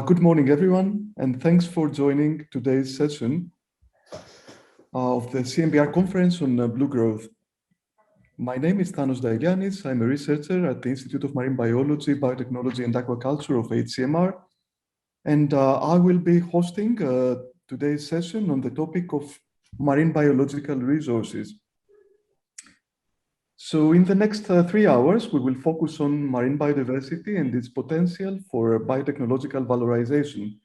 Good morning, everyone, and thanks for joining today's session of the CMBR conference on blue growth. My name is Thanos Daigiannis. I'm a researcher at the Institute of Marine Biology, Biotechnology, and Aquaculture of HCMR, and I will be hosting today's session on the topic of marine biological resources. So in the next 3 hours, we will focus on marine biodiversity and its potential for biotechnological valorization.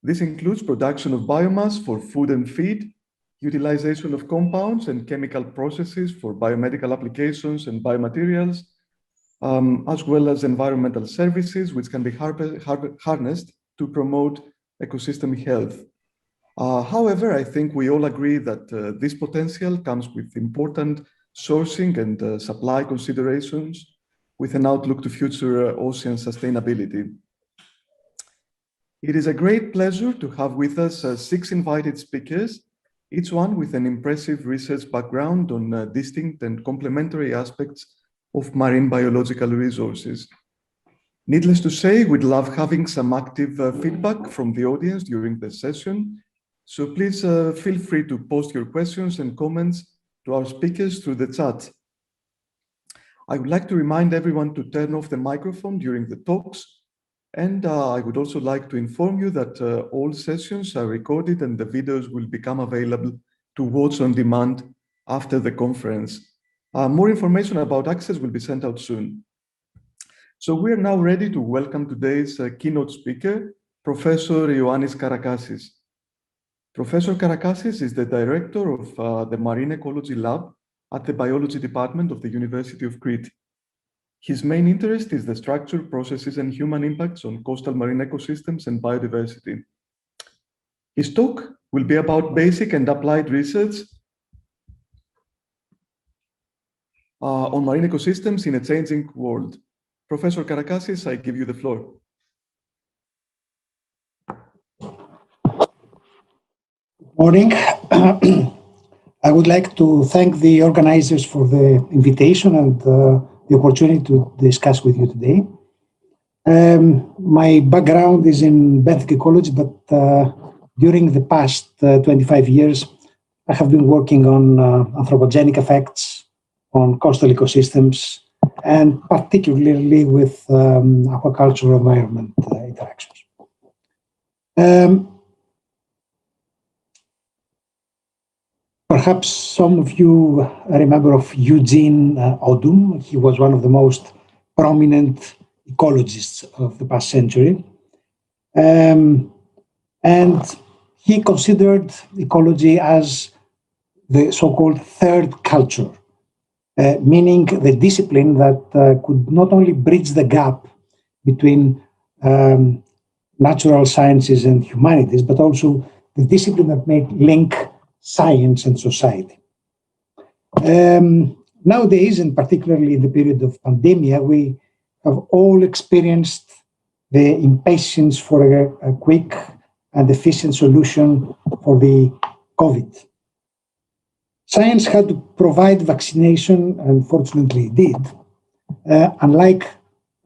This includes production of biomass for food and feed, utilization of compounds and chemical processes for biomedical applications and biomaterials, as well as environmental services, which can be harnessed to promote ecosystem health. However, I think we all agree that this potential comes with important sourcing and supply considerations with an outlook to future ocean sustainability. It is a great pleasure to have with us 6 invited speakers, each one with an impressive research background on distinct and complementary aspects of marine biological resources. Needless to say, we'd love having some active feedback from the audience during the session. So please feel free to post your questions and comments to our speakers through the chat. I would like to remind everyone to turn off the microphone during the talks. And I would also like to inform you that all sessions are recorded and the videos will become available to watch on demand after the conference. More information about access will be sent out soon. So we are now ready to welcome today's keynote speaker, Professor Ioannis Karakasis. Professor Karakasis is the director of the Marine Ecology Lab at the Biology Department of the University of Crete. His main interest is the structure, processes, and human impacts on coastal marine ecosystems and biodiversity. His talk will be about basic and applied research on marine ecosystems in a changing world. Professor Karakasis, I give you the floor. Morning. I would like to thank the organizers for the invitation and the opportunity to discuss with you today. My background is in benthic ecology, but during the past 25 years, I have been working on anthropogenic effects on coastal ecosystems, and particularly with aquaculture environment interactions. Perhaps some of you remember of Eugene Odum. He was one of the most prominent ecologists of the past century. And he considered ecology as the so-called third culture, meaning the discipline that could not only bridge the gap between natural sciences and humanities, but also the discipline that may link science and society. Nowadays, and particularly in the period of pandemic, we have all experienced the impatience for a quick and efficient solution for the COVID. Science had to provide vaccination, and fortunately it did, unlike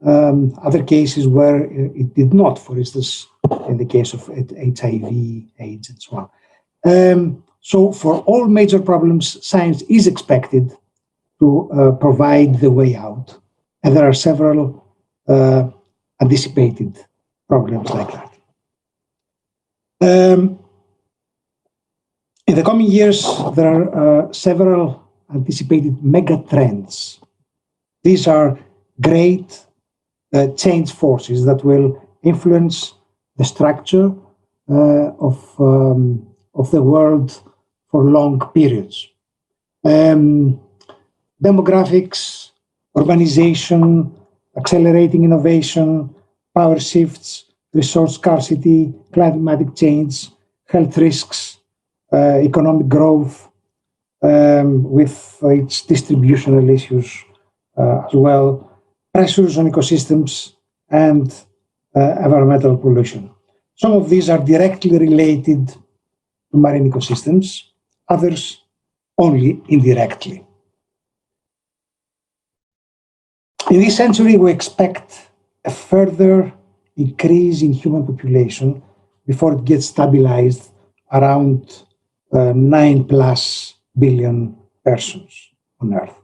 other cases where it did not, for instance, in the case of HIV, AIDS, and so on. So for all major problems, science is expected to provide the way out. And there are several anticipated problems like that. In the coming years, there are several anticipated mega trends. These are great change forces that will influence the structure of the world for long periods. Demographics, urbanization, accelerating innovation, power shifts, resource scarcity, climatic change, health risks, economic growth, with its distributional issues as well, pressures on ecosystems, and environmental pollution. Some of these are directly related to marine ecosystems, others only indirectly. In this century, we expect a further increase in human population before it gets stabilized around 9+ billion persons on Earth.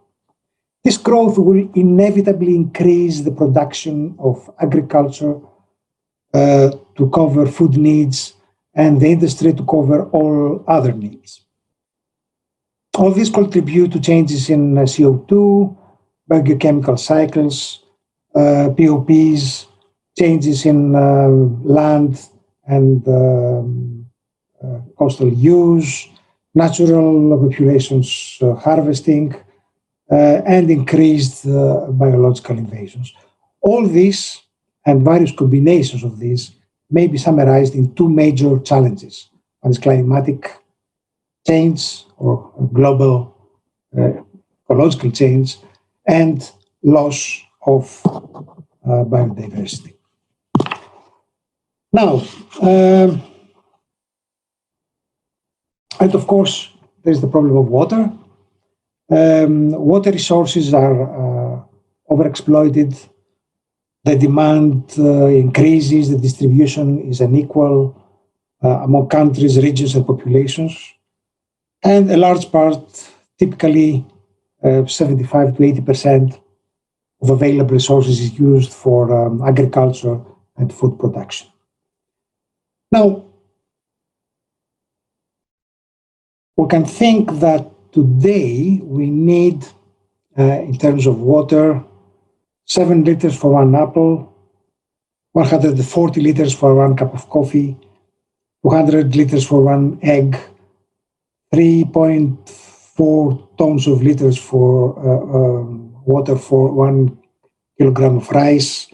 This growth will inevitably increase the production of agriculture to cover food needs and the industry to cover all other needs. All these contribute to changes in CO2, biochemical cycles, POPs, changes in land and coastal use, natural populations harvesting, and increased biological invasions. All this and various combinations of these may be summarized in two major challenges. One is climatic change or global ecological change and loss of biodiversity. Now, and of course, there's the problem of water. Water resources are overexploited. The demand increases, the distribution is unequal among countries, regions, and populations. And a large part, typically 75 to 80% of available resources is used for agriculture and food production. Now, we can think that today we need, in terms of water, 7 liters for 1 apple, 140 liters for 1 cup of coffee, 200 liters for 1 egg, 3.4 tons of liters for water for 1 kilogram of rice,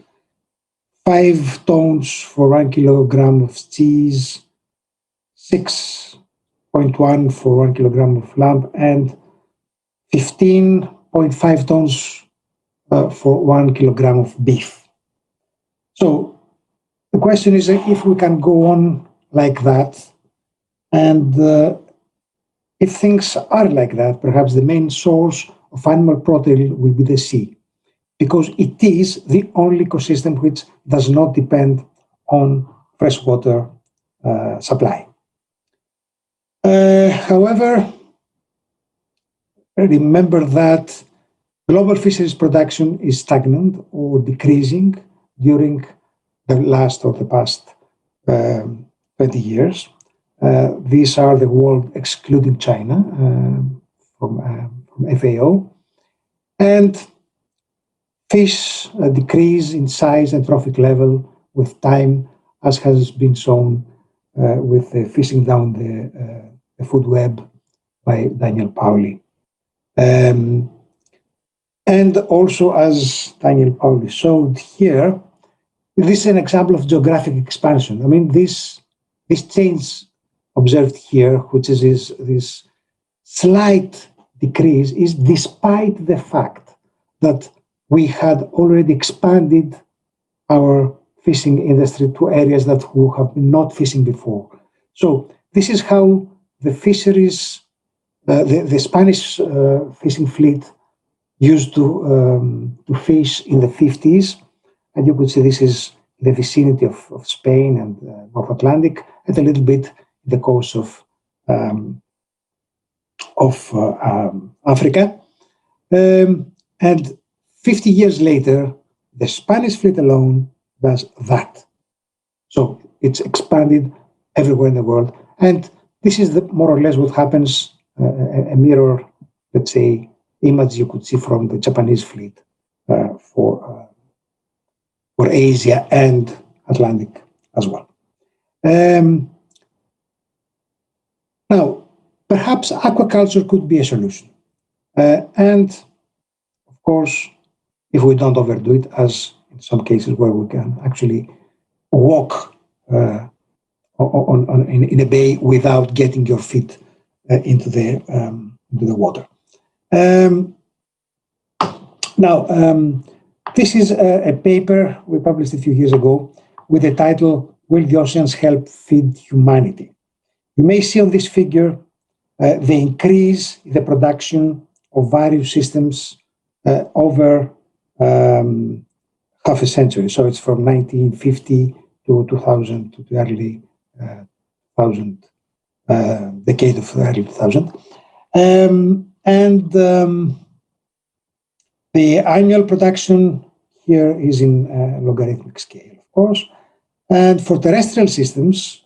5 tons for 1 kilogram of cheese, 6.1 for 1 kilogram of lamb, and 15.5 tons for 1 kilogram of beef. So the question is if we can go on like that, and if things are like that, perhaps the main source of animal protein will be the sea, because it is the only ecosystem which does not depend on freshwater supply. However, remember that global fisheries production is stagnant or decreasing during the last or the past 20 years. These are the world excluding China from FAO. And fish decrease in size and trophic level with time, as has been shown with the fishing down the food web by Daniel Pauly. And also, as Daniel Pauly showed here, this is an example of geographic expansion. I mean, this change observed here, which is this slight decrease, is despite the fact that we had already expanded our fishing industry to areas that we have been not fishing before. So this is how the fisheries, the Spanish fishing fleet used to fish in the 50s. And you could see this is the vicinity of Spain and North Atlantic, and a little bit the coast of Africa. And 50 years later, the Spanish fleet alone does that. So it's expanded everywhere in the world. And this is more or less what happens, a mirror, let's say, image you could see from the Japanese fleet for Asia and Atlantic as well. Now, perhaps aquaculture could be a solution. And of course, if we don't overdo it, as in some cases where we can actually walk in a bay without getting your feet into the water. Now, this is a paper we published a few years ago with the title, "Will the Oceans Help Feed Humanity?" You may see on this figure the increase in the production of various systems over half a century. So it's from 1950 to 2000, to the early 1000, decade of the early 2000. The annual production here is in logarithmic scale, of course. And for terrestrial systems,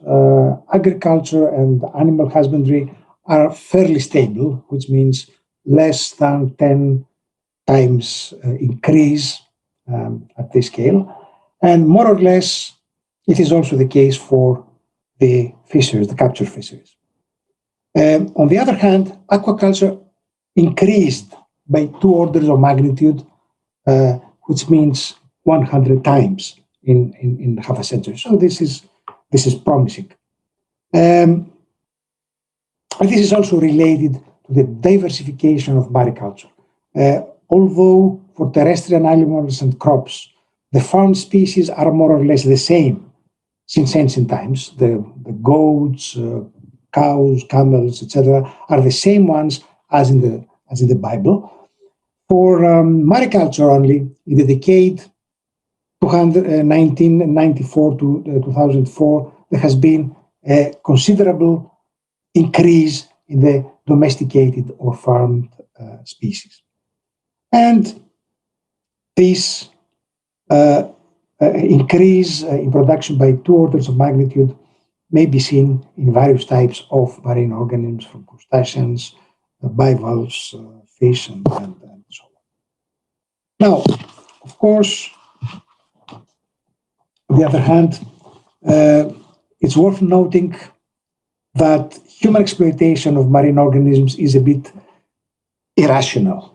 agriculture and animal husbandry are fairly stable, which means less than 10 times increase at this scale. And more or less, it is also the case for the fisheries, the capture fisheries. On the other hand, aquaculture increased by 2 orders of magnitude, which means 100 times in half a century. So this is promising. And this is also related to the diversification of mariculture. Although for terrestrial animals and crops, the farm species are more or less the same since ancient times. The goats, cows, camels, etc., are the same ones as in the Bible. For mariculture only, in the decade 1994 to 2004, there has been a considerable increase in the domesticated or farmed species. And this increase in production by 2 orders of magnitude may be seen in various types of marine organisms, from crustaceans, bivalves, fish, and so on. Now, of course, on the other hand, it's worth noting that human exploitation of marine organisms is a bit irrational.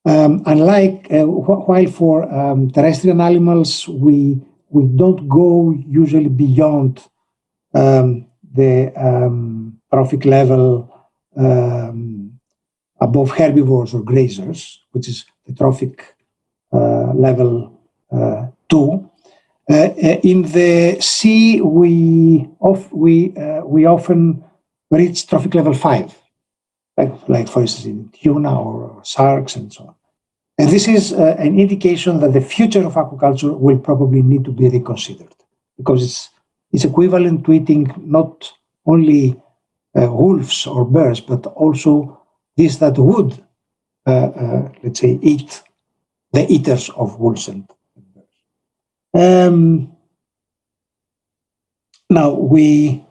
Unlike while for terrestrial animals, we don't go usually beyond the trophic level above herbivores or grazers, which is the trophic level 2. In the sea, we often reach trophic level 5, like for instance in tuna or sharks and so on. And this is an indication that the future of aquaculture will probably need to be reconsidered, because it's equivalent to eating not only wolves or bears, but also these that would, let's say, eat the eaters of wolves and bears. Now, we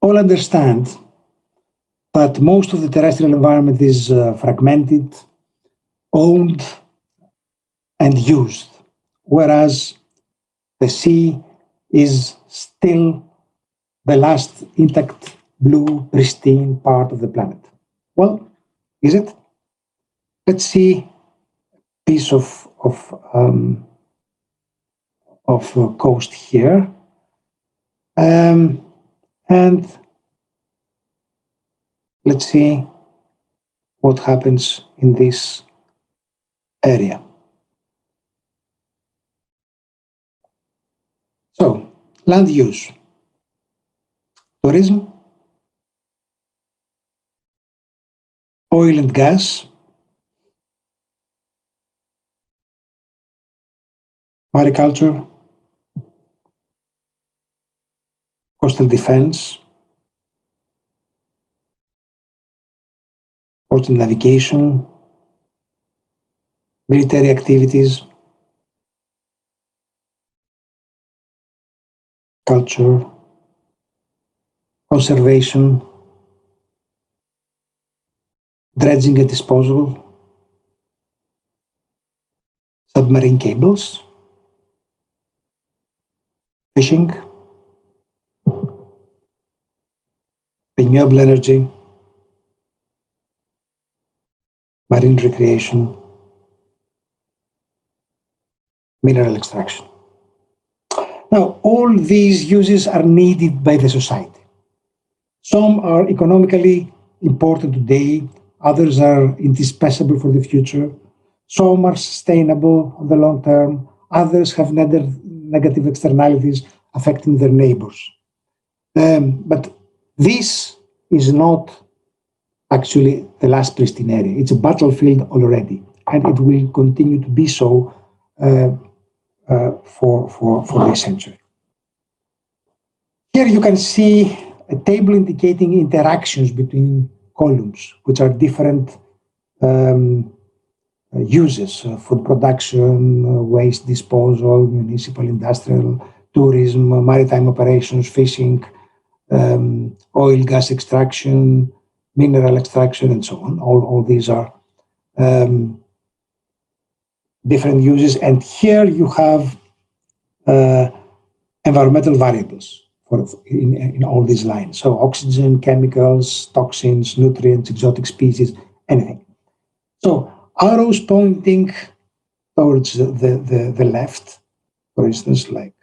all understand that most of the terrestrial environment is fragmented, owned, and used, whereas the sea is still the last intact, blue, pristine part of the planet. Well, is it? Let's see a piece of coast here, and let's see what happens in this area. So, land use, tourism, oil and gas, mariculture, coastal defense, coastal navigation, military activities, culture, conservation, dredging and disposal, submarine cables, fishing, renewable energy, marine recreation, mineral extraction. Now, all these uses are needed by the society. Some are economically important today, others are indispensable for the future, some are sustainable on the long term, others have negative externalities affecting their neighbors. But this is not actually the last pristine area. It's a battlefield already. and it will continue to be so for this century. Here you can see a table indicating interactions between columns, which are different uses: food production, waste disposal, municipal, industrial, tourism, maritime operations, fishing, oil, gas extraction, mineral extraction, and so on. All these are different uses. And here you have environmental variables in all these lines. So oxygen, chemicals, toxins, nutrients, exotic species, anything. So arrows pointing towards the left, for instance, like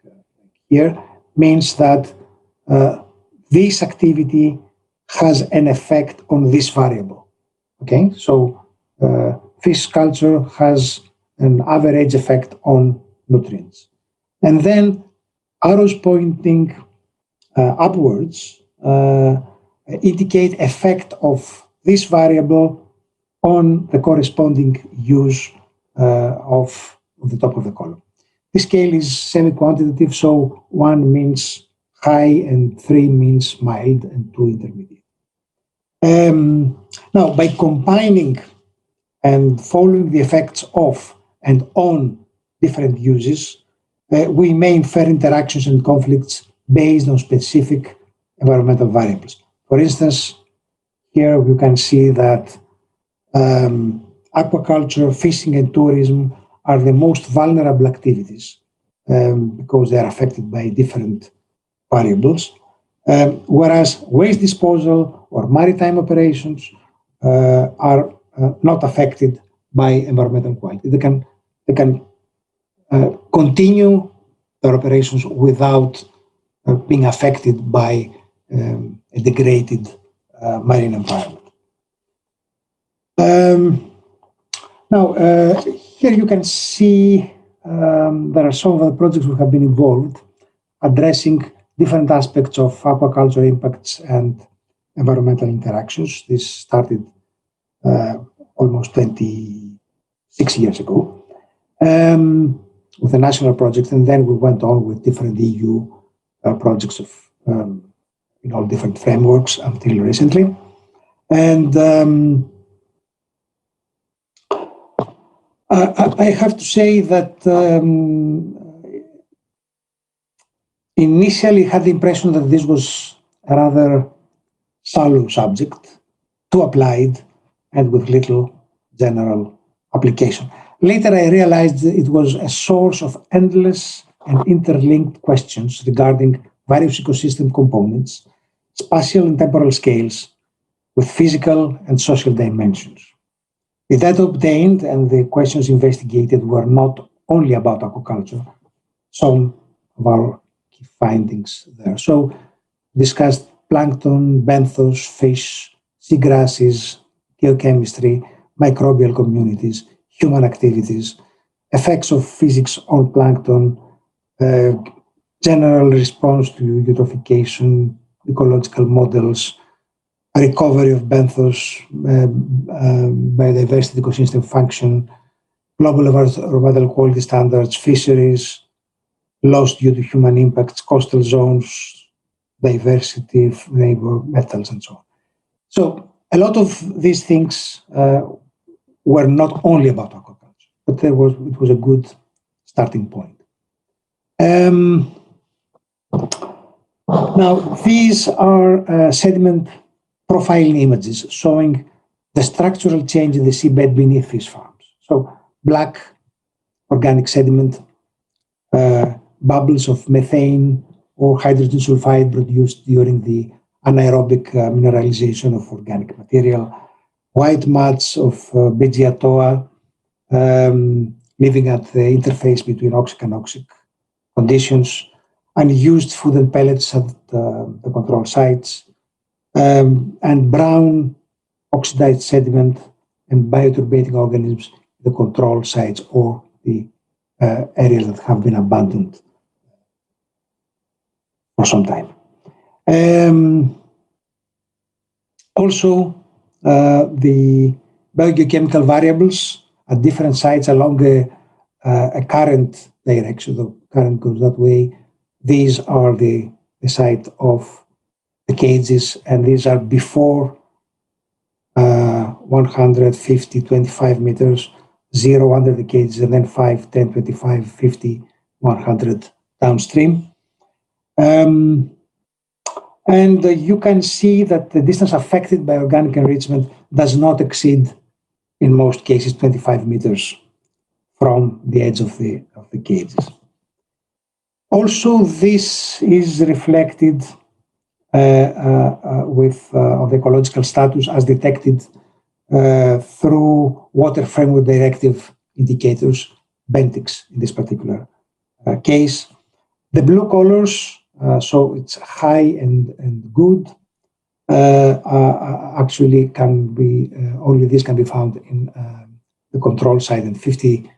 here, means that this activity has an effect on this variable. Okay, so fish culture has an average effect on nutrients. And then arrows pointing upwards indicate effect of this variable on the corresponding use of the top of the column. This scale is semi-quantitative, so 1 means high and 3 means mild and 2 intermediate. Now, by combining and following the effects of and on different uses, we may infer interactions and conflicts based on specific environmental variables. For instance, here you can see that aquaculture, fishing, and tourism are the most vulnerable activities because they are affected by different variables, whereas waste disposal or maritime operations are not affected by environmental quality. They can continue their operations without being affected by a degraded marine environment. Now, here you can see there are some of the projects we have been involved addressing different aspects of aquaculture impacts and environmental interactions. This started almost 26 years ago with a national project, and then we went on with different EU projects of in all different frameworks until recently. And I have to say that initially had the impression that this was a rather shallow subject, too applied, and with little general application. Later, I realized that it was a source of endless and interlinked questions regarding various ecosystem components, spatial and temporal scales, with physical and social dimensions. The data obtained and the questions investigated were not only about aquaculture. Some of our key findings there. So, discussed plankton, benthos, fish, seagrasses, geochemistry, microbial communities, human activities, effects of physics on plankton, general response to eutrophication, ecological models, recovery of benthos, biodiversity, ecosystem function, global environmental quality standards, fisheries, loss due to human impacts, coastal zones, diversity, neighbor metals, and so on. So a lot of these things were not only about aquaculture, but it was a good starting point. Now, these are sediment profiling images showing the structural change in the seabed beneath fish farms. So black organic sediment, bubbles of methane or hydrogen sulfide produced during the anaerobic mineralization of organic material, white mats of Begiatoa living at the interface between oxic and oxic conditions, unused food and pellets at the control sites, and brown oxidized sediment and bioturbating organisms at the control sites or the areas that have been abandoned for some time. Also, the biogeochemical variables at different sites along a current direction. The current goes that way. These are the site of the cages, and these are before 150, 25 meters, 0 under the cages, and then 5, 10, 25, 50, 100 downstream. And you can see that the distance affected by organic enrichment does not exceed, in most cases, 25 meters from the edge of the cages. Also, this is reflected with the ecological status as detected through Water Framework Directive indicators, Bentix in this particular case. The blue colors, so it's high and good, actually can be, only this can be found in the control site and 50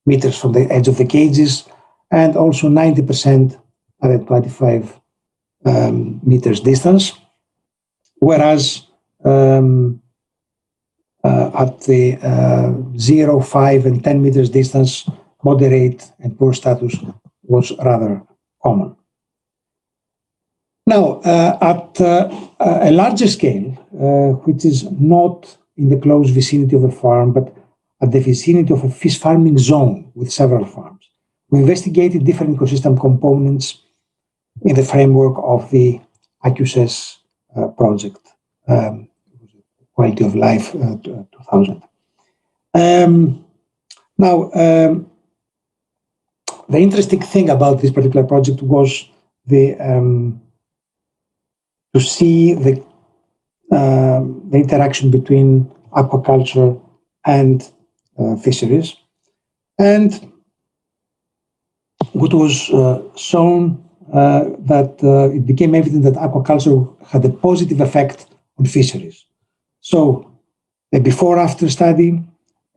meters from the edge of the cages, and also 90% at 25 meters distance, whereas at the 0, 5, and 10 meters distance, moderate and poor status was rather common. Now, at a larger scale, which is not in the close vicinity of a farm, but at the vicinity of a fish farming zone with several farms, we investigated different ecosystem components in the framework of the AQSS project, Quality of Life 2000. Now, the interesting thing about this particular project was to see the interaction between aquaculture and fisheries. And what was shown that it became evident that aquaculture had a positive effect on fisheries. So a before-after study,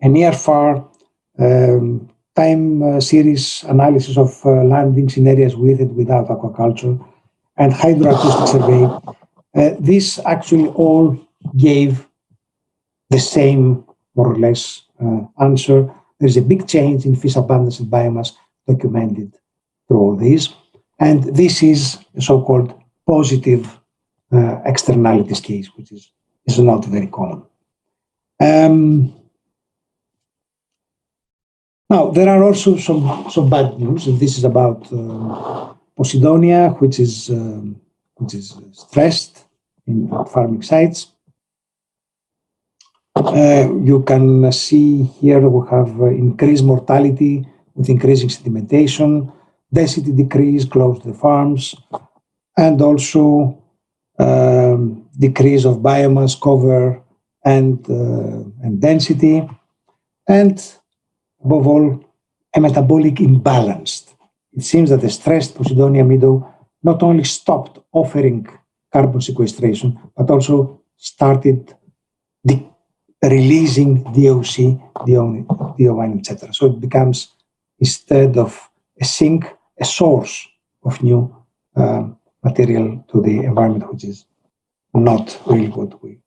a near-far time series analysis of landings in areas with and without aquaculture, and hydroacoustic survey, this actually all gave the same, more or less, answer. There's a big change in fish abundance and biomass documented through all these. And this is a so-called positive externalities case, which is not very common. Now, there are also some bad news, and this is about Posidonia, which is stressed in farming sites. You can see here we have increased mortality with increasing sedimentation, density decrease close to the farms, and also decrease of biomass cover and density, and above all, a metabolic imbalance. It seems that the stressed Posidonia meadow not only stopped offering carbon sequestration, but also started releasing DOC, DO1, etc. So it becomes, instead of a sink, a source of new material to the environment, which is not really what we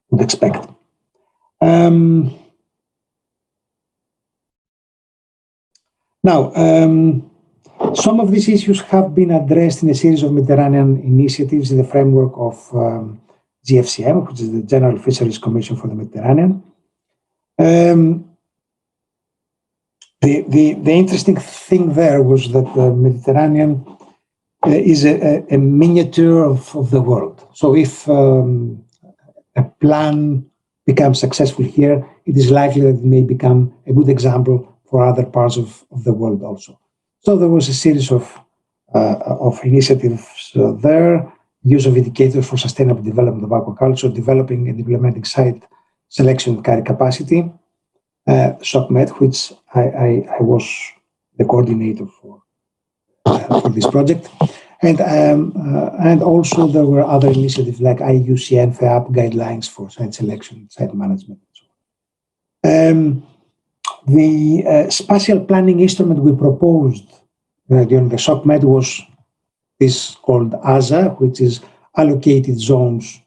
would expect. Now, some of these issues have been addressed in a series of Mediterranean initiatives in the framework of GFCM, which is the General Fisheries Commission for the Mediterranean. The interesting thing there was that the Mediterranean is a miniature of the world. So if a plan becomes successful here, it is likely that it may become a good example for other parts of the world also. So there was a series of initiatives there, use of indicators for sustainable development of aquaculture, developing and implementing site selection and carry capacity, SOCMED, which I was the coordinator for this project. And also there were other initiatives like IUCN, FEAP guidelines for site selection, site management. The spatial planning instrument we proposed during the SOCMED was this called AZA, which is allocated zones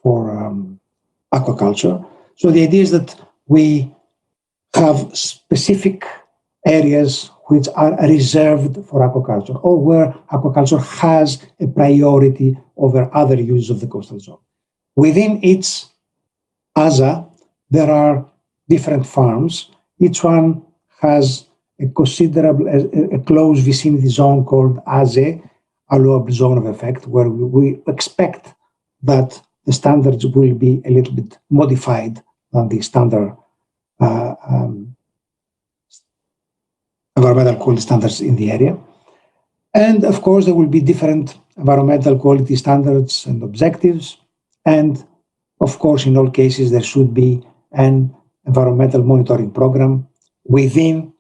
for aquaculture. So the idea is that we have specific areas which are reserved for aquaculture, or where aquaculture has a priority over other uses of the coastal zone. Within each ASA, there are different farms. Each one has a considerable, a close vicinity zone called AZE, allowable zone of effect, where we expect that the standards will be a little bit modified than the standard environmental quality standards in the area. And of course, there will be different environmental quality standards and objectives. And of course, in all cases, there should be an environmental monitoring program within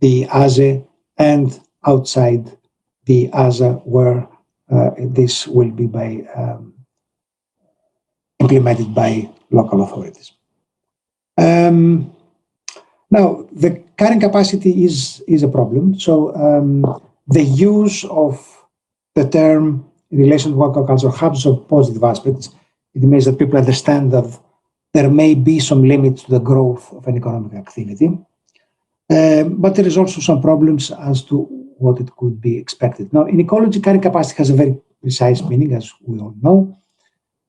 the ASE and outside the ASA, where this will be implemented by local authorities. Now, the carrying capacity is a problem. So the use of the term in relation to aquaculture has some positive aspects. It means that people understand that there may be some limits to the growth of an economic activity. But there is also some problems as to what it could be expected. Now, in ecology, carrying capacity has a very precise meaning, as we all know.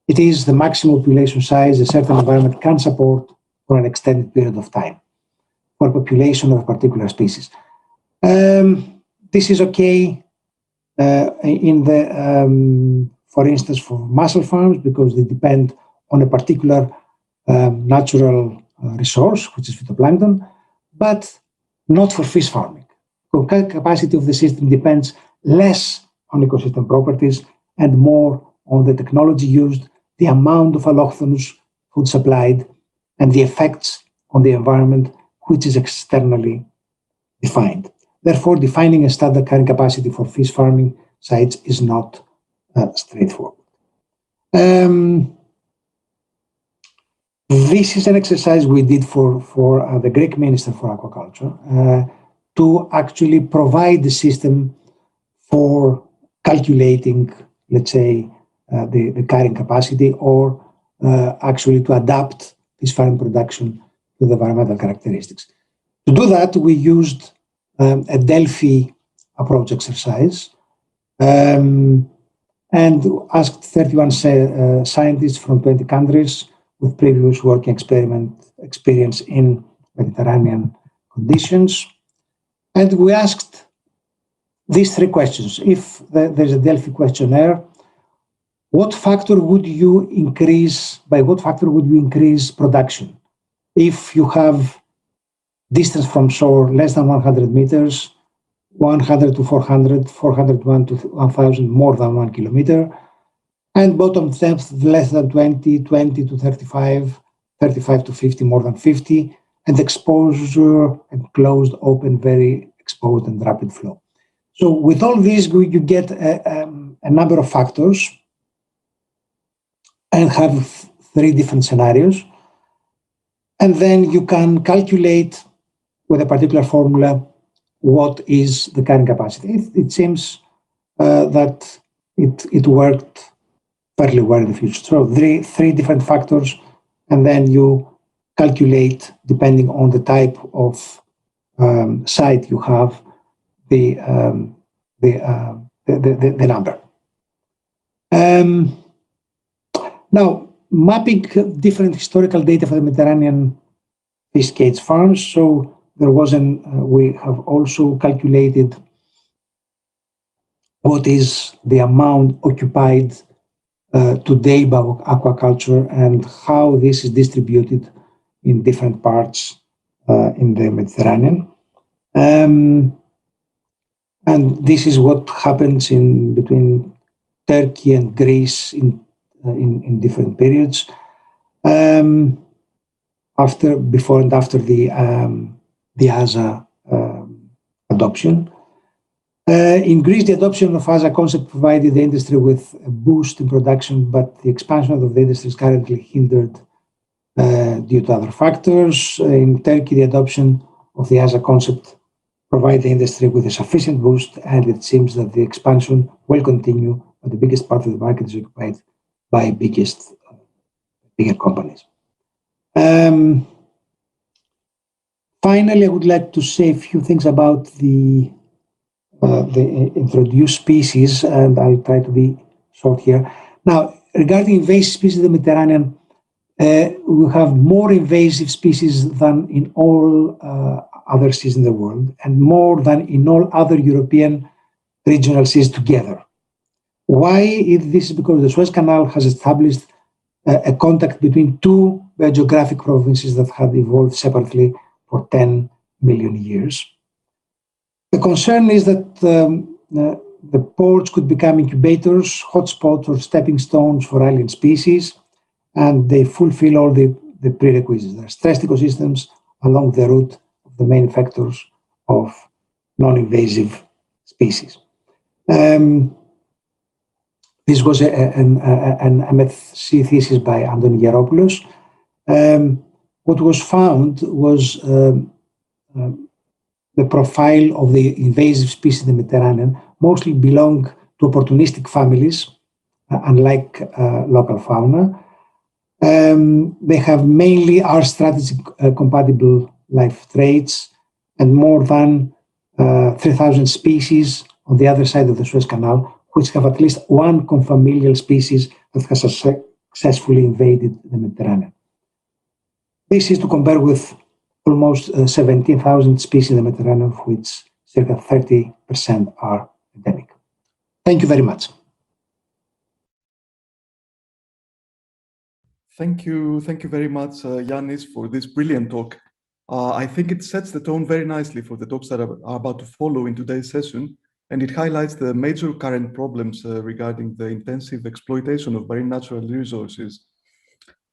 It is the maximum population size a certain environment can support for an extended period of time for a population of a particular species. This is okay for instance, for mussel farms, because they depend on a particular natural resource, which is phytoplankton, but not for fish farming. The capacity of the system depends less on ecosystem properties and more on the technology used, the amount of allochthonous food supplied, and the effects on the environment, which is externally defined. Therefore, defining a standard carrying capacity for fish farming sites is not straightforward. This is an exercise we did for the Greek Minister for Aquaculture to actually provide the system for calculating, let's say, the carrying capacity, or actually to adapt fish farming production to the environmental characteristics. To do that, we used a Delphi approach exercise and asked 31 scientists from 20 countries with previous working experience in Mediterranean conditions. And we asked these three questions. If there's a Delphi questionnaire, by what factor would you increase production? If you have distance from shore less than 100 meters, 100 to 400, 401 to 1000, more than 1 kilometer, and bottom depth less than 20, 20 to 35, 35 to 50, more than 50, and exposure and closed, open, very exposed and rapid flow. So with all these, you get a number of factors and have three different scenarios. And then you can calculate with a particular formula what is the carrying capacity. It seems that it worked fairly well in the future. So three different factors, and then you calculate, depending on the type of site you have, the number. Now, mapping different historical data for the Mediterranean fish cage farms. So there was we have also calculated what is the amount occupied today by aquaculture and how this is distributed in different parts in the Mediterranean. And this is what happens in between Turkey and Greece in different periods, before and after the ASA adoption. In Greece, the adoption of ASA concept provided the industry with a boost in production, but the expansion of the industry is currently hindered due to other factors. In Turkey, the adoption of the ASA concept provided the industry with a sufficient boost, and it seems that the expansion will continue, but the biggest part of the market is occupied by bigger companies. finally, I would like to say a few things about the introduced species, and I'll try to be short here. Now, regarding invasive species in the Mediterranean, we have more invasive species than in all other seas in the world, and more than in all other European regional seas together. Why is this? Because the Suez Canal has established a contact between two biogeographic provinces that had evolved separately for 10 million years. The concern is that the ports could become incubators, hotspots, or stepping stones for alien species, and they fulfill all the prerequisites. There are stressed ecosystems along the route of the main factors of non-invasive species. This was an MSc thesis by Anthony Geropoulos. What was found was the profile of the invasive species in the Mediterranean mostly belong to opportunistic families, unlike local fauna. They have mainly R strategy compatible life traits, and more than 3,000 species on the other side of the Suez Canal, which have at least one confamilial species that has successfully invaded the Mediterranean. This is to compare with almost 17,000 species in the Mediterranean, of which circa 30% are endemic. Thank you very much. Thank you very much, Yannis, for this brilliant talk. I think it sets the tone very nicely for the talks that are about to follow in today's session, and it highlights the major current problems regarding the intensive exploitation of marine natural resources.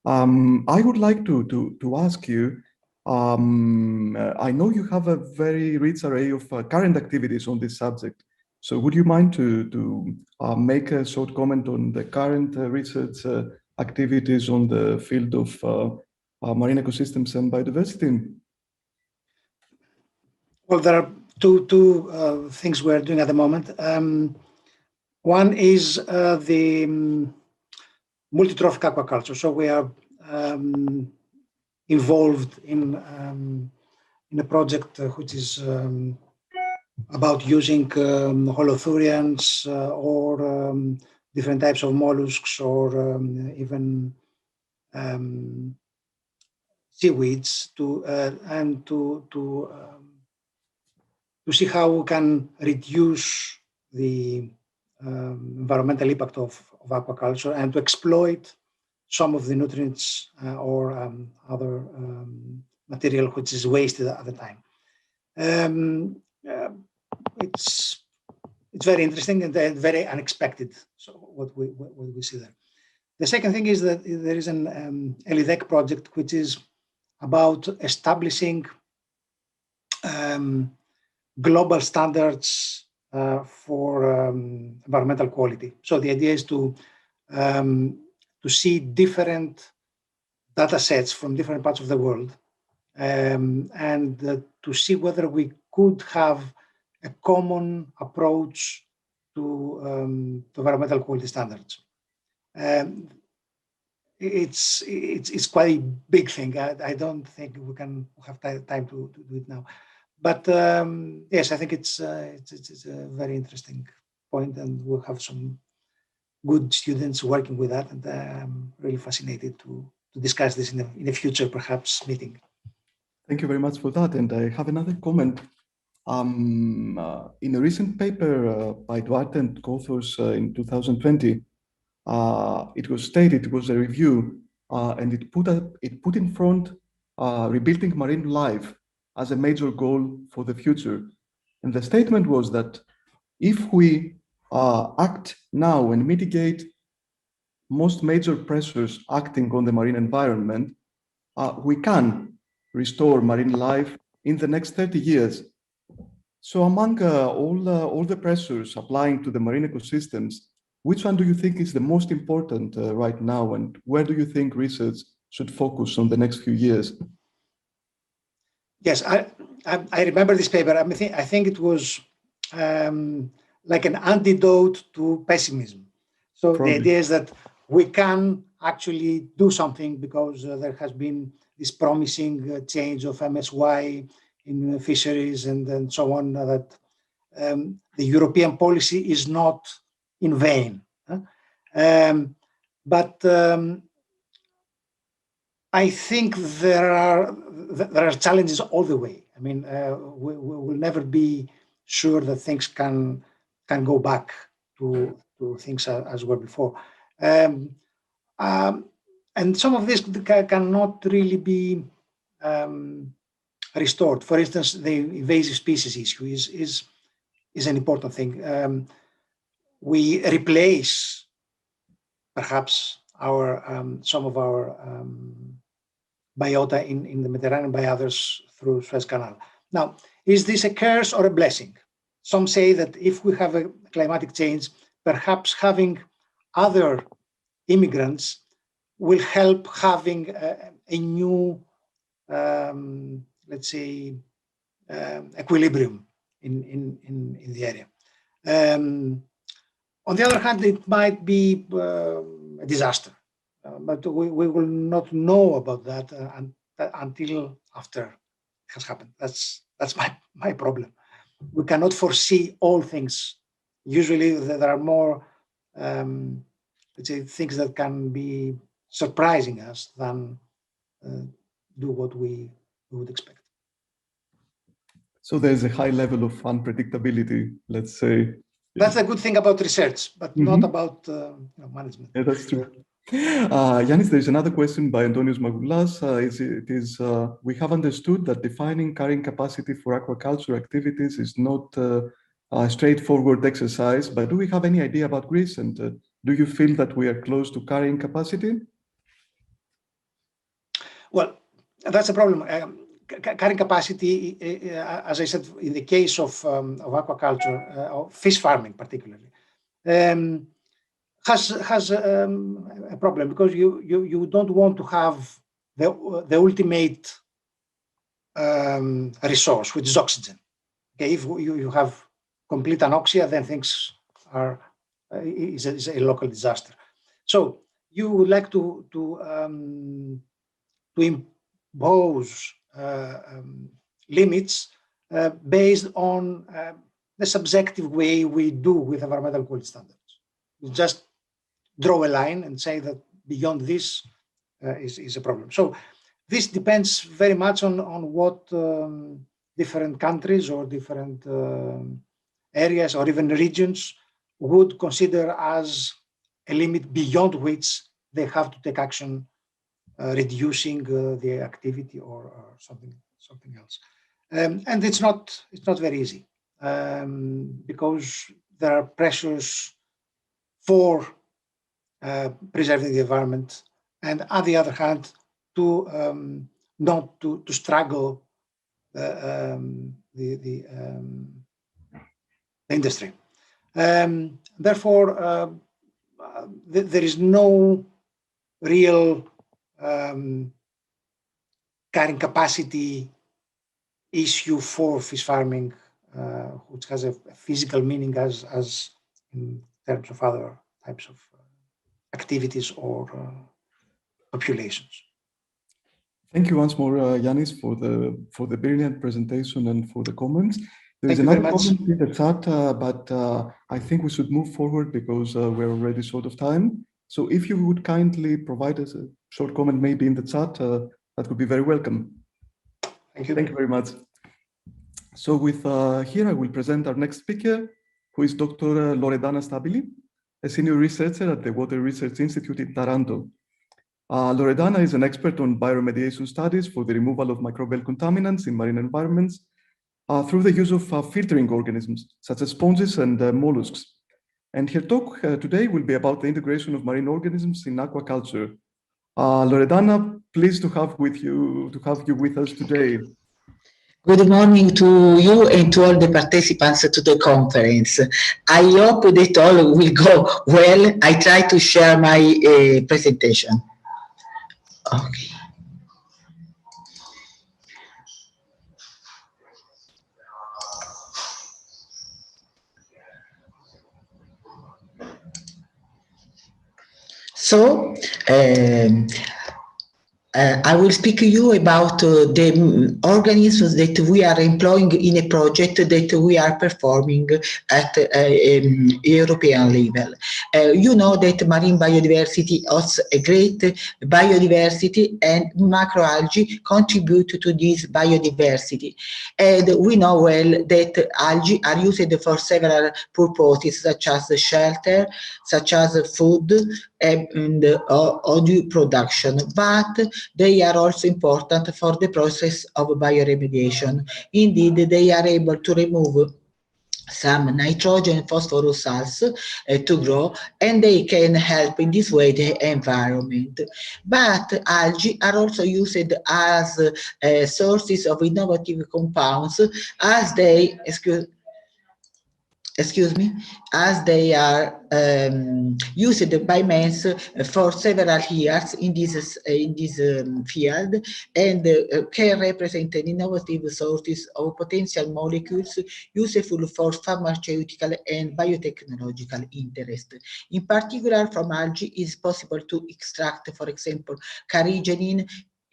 I would like to ask you, I know you have a very rich array of current activities on this subject. So would you mind to make a short comment on the current research activities on the field of marine ecosystems and biodiversity? Well, there are two things we're doing at the moment. One is the multi-trophic aquaculture. So we are involved in a project which is about using holothurians or different types of mollusks, or even seaweeds to see how we can reduce the environmental impact of aquaculture and to exploit some of the nutrients or other material which is wasted at the time. It's very interesting and very unexpected. So what we see there. The second thing is that there is an ELIDEC project which is about establishing global standards for environmental quality. So the idea is to see different data sets from different parts of the world and to see whether we could have a common approach to environmental quality standards. It's quite a big thing. I don't think we can have time to do it now. But yes, I think it's a very interesting point, and we'll have some good students working with that, and I'm really fascinated to discuss this in a future, perhaps, meeting. Thank you very much for that. And I have another comment. In a recent paper by Duarte and co-authors in 2020, it was stated, it was a review, and it put in front rebuilding marine life as a major goal for the future. And the statement was that if we act now and mitigate most major pressures acting on the marine environment, we can restore marine life in the next 30 years. So among all the pressures applying to the marine ecosystems, which one do you think is the most important right now, and where do you think research should focus on the next few years? Yes, I remember this paper. I think it was like an antidote to pessimism. So probably. The idea is that we can actually do something because there has been this promising change of MSY in fisheries and so on, that the European policy is not in vain. But I think there are challenges all the way. I mean, we will never be sure that things can go back to things as were before. And some of this cannot really be restored. For instance, the invasive species issue is an important thing. We replace perhaps some of our biota in the Mediterranean by others through Suez Canal. Now, is this a curse or a blessing? Some say that if we have a climatic change, perhaps having other immigrants will help having a new, let's say, equilibrium in the area. On the other hand, it might be a disaster, but we will not know about that until after it has happened. That's my problem. We cannot foresee all things. Usually, there are more, let's say, things that can be surprising us than do what we would expect. So there's a high level of unpredictability, let's say. That's a good thing about research, but not about management. Yeah, that's true. Yanis, there's another question by Antonios Magoulas. We have understood that defining carrying capacity for aquaculture activities is not a straightforward exercise, but do we have any idea about Greece? And do you feel that we are close to carrying capacity? Well, that's a problem. Carrying capacity, as I said, in the case of aquaculture, or fish farming particularly, has a problem, because you don't want to have the ultimate resource, which is oxygen. Okay, if you have complete anoxia, then things is a local disaster. So you would like to impose limits based on the subjective way we do with environmental quality standards. We just draw a line and say that beyond this is a problem. So this depends very much on what different countries or different areas or even regions would consider as a limit beyond which they have to take action, reducing the activity or something else. And it's not very easy, because there are pressures for preserving the environment, and on the other hand, not to struggle the industry. Therefore, there is no real carrying capacity issue for fish farming, which has a physical meaning as in terms of other types of activities or populations. Thank you once more, Yanis, for the brilliant presentation and for the comments. There is Thank you very another much. comment in the chat, but I think we should move forward because we're already short of time. So if you would kindly provide us a short comment, maybe in the chat, that would be very welcome. Thank you. Thank you very much. So with here, I will present our next speaker, who is Dr. Loredana Stabili, a senior researcher at the Water Research Institute in Taranto. Loredana is an expert on bioremediation studies for the removal of microbial contaminants in marine environments through the use of filtering organisms, such as sponges and mollusks. And her talk today will be about the integration of marine organisms in aquaculture. Loredana, pleased to have you with us today. Good morning to you and to all the participants to the conference. I hope that all will go well. I try to share my presentation. Okay. So, I will speak to you about the organisms that we are employing in a project that we are performing at European level. You know that marine biodiversity hosts a great biodiversity, and macroalgae contribute to this biodiversity. And we know well that algae are used for several purposes, such as shelter, such as food, and oil production, but they are also important for the process of bioremediation. Indeed, they are able to remove some nitrogen and phosphorus salts to grow, and they can help in this way the environment. But algae are also used as sources of innovative compounds, as they, excuse me, as they are used by man for several years in this field, and can represent an innovative sources of potential molecules useful for pharmaceutical and biotechnological interest. In particular, from algae it is possible to extract, for example, carrageenan,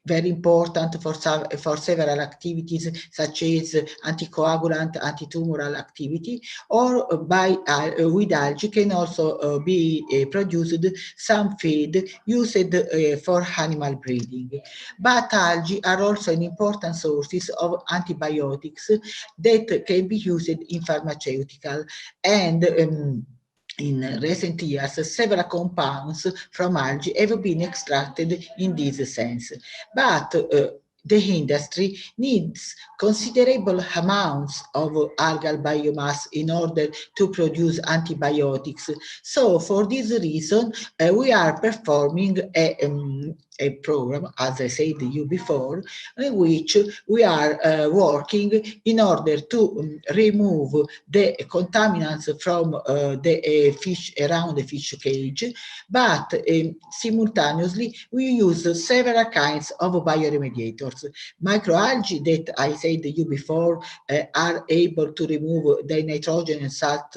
very important for several activities such as anticoagulant, antitumoral activity, or with algae can also be produced some feed used for animal breeding. But algae are also an important sources of antibiotics that can be used in pharmaceutical, and in recent years, several compounds from algae have been extracted in this sense. But the industry needs considerable amounts of algal biomass in order to produce antibiotics. So for this reason, we are performing a program, as I said to you before, in which we are working in order to remove the contaminants from the fish around the fish cage, but simultaneously we use several kinds of bioremediators. Microalgae that I said to you before are able to remove the nitrogen and salt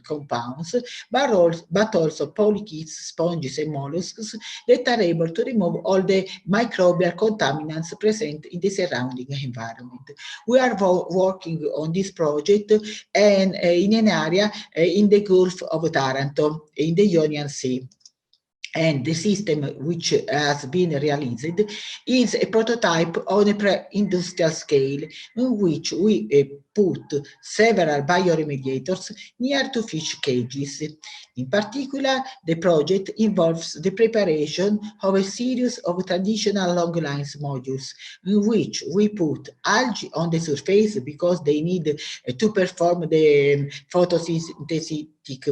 compounds, but also polychaetes, sponges, and mollusks that are able to remove all the microbial contaminants present in the surrounding environment. We are working on this project and in an area in the Gulf of Taranto, in the Ionian Sea. And the system which has been realized is a prototype on a pre-industrial scale in which we put several bioremediators near to fish cages. In particular, the project involves the preparation of a series of traditional long lines modules in which we put algae on the surface because they need to perform the photosynthesis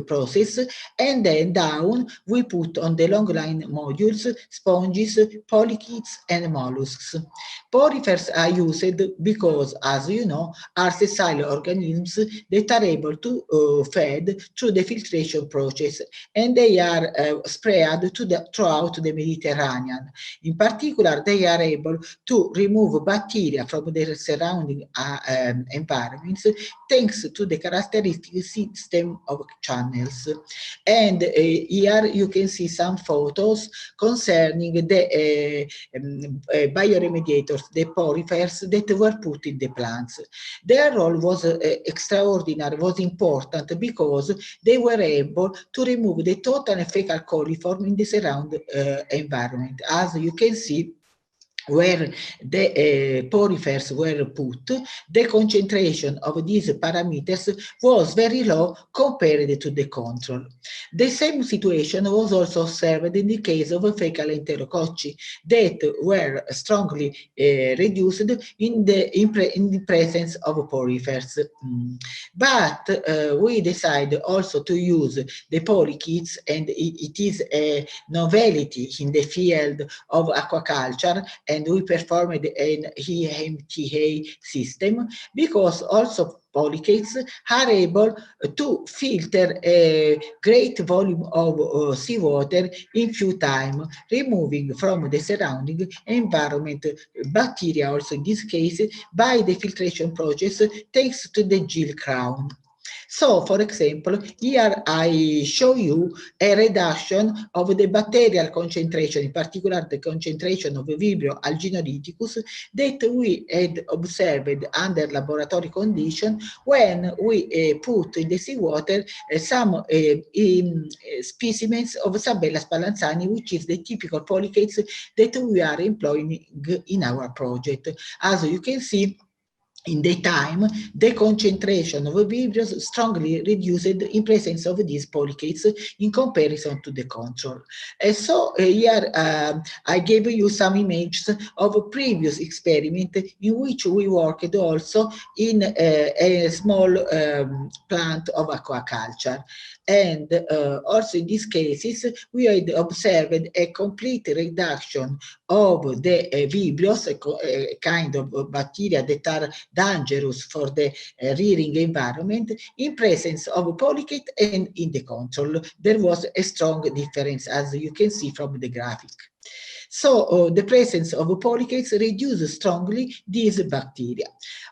process, and then down we put on the long line modules sponges, polychaetes, and mollusks. Porifers are used because, as you know, are sessile organisms that are able to feed through the filtration process, and they are spread throughout the Mediterranean. In particular, they are able to remove bacteria from their surrounding environments thanks to the characteristic system of channels. And here you can see some photos concerning the bioremediators, the porifers that were put in the plants. Their role was extraordinary, was important because they were able to remove the total fecal coliform in the surrounding environment. As you can see, where the porifers were put, the concentration of these parameters was very low compared to the control. The same situation was also observed in the case of fecal enterococci that were strongly reduced in the presence of porifers. But we decided also to use the polychaetes, and it is a novelty in the field of aquaculture, and we performed an EMTA system because also polychaetes are able to filter a great volume of seawater in few time, removing from the surrounding environment bacteria, also in this case, by the filtration process thanks to the gill crown. So, for example, here I show you a reduction of the bacterial concentration, in particular the concentration of Vibrio alginolyticus, that we had observed under laboratory condition when we put in the seawater some specimens of Sabella spallanzani, which is the typical polychaetes that we are employing in our project. As you can see, in daytime, the concentration of vibrios strongly reduced in presence of these polychaetes in comparison to the control. So here I gave you some images of a previous experiment in which we worked also in a small plant of aquaculture. And also in these cases, we had observed a complete reduction of the vibrios, a kind of bacteria that are dangerous for the rearing environment, in presence of polychaete and in the control. There was a strong difference, as you can see from the graphic. So the presence of polychaetes reduces strongly these bacteria.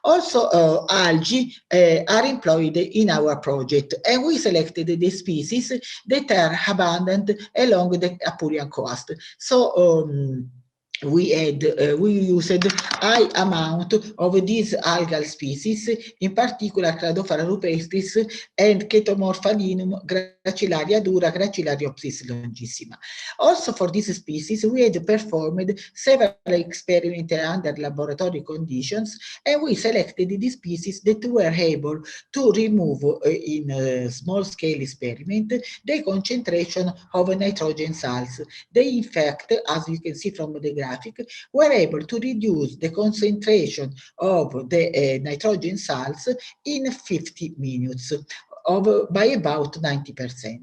Also, algae are employed in our project, and we selected the species that are abundant along the Apulian coast. So we used high amount of these algal species, in particular Cladophora rupestris and Chaetomorphalinum gracilaria dura gracilariopsis longissima. Also for this species, we had performed several experiments under laboratory conditions, and we selected the species that were able to remove in a small-scale experiment the concentration of nitrogen salts. They, in fact, as you can see from the graphic, were able to reduce the concentration of the nitrogen salts in 50 minutes by about 90%.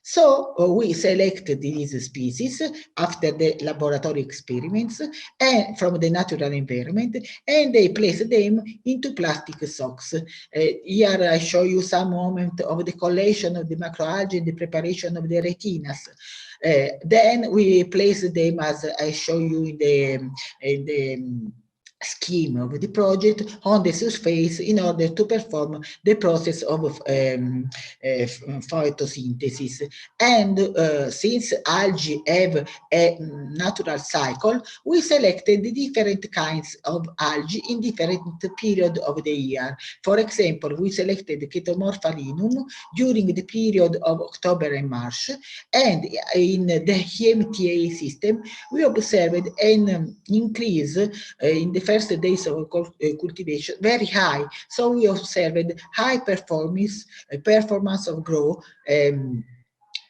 So we selected these species after the laboratory experiments and from the natural environment, and they placed them into plastic socks. Here I show you some moment of the collation of the macroalgae and the preparation of the retinas. Then we place them, as I show you in the scheme of the project, on the surface in order to perform the process of photosynthesis. And since algae have a natural cycle, we selected the different kinds of algae in different periods of the year. For example, we selected Chaetomorphalinum during the period of October and March, and in the EMTA system, we observed an increase in the first days of cultivation very high. So we observed high performance of growth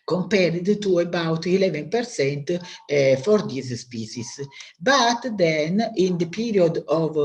compared to about 11% for this species. But then in the period of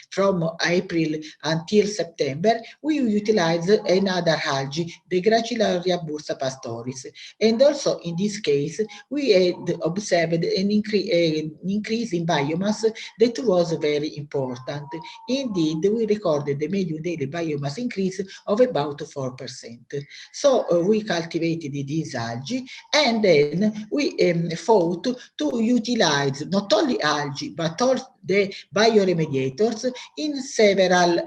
from April until September, we utilize another algae, the Gracilaria bursa pastoris. And also in this case, we had observed an increase in biomass that was very important. Indeed, we recorded the median daily biomass increase of about 4%. So we cultivated these algae, and then we thought to utilize not only algae but also the bioremediators in several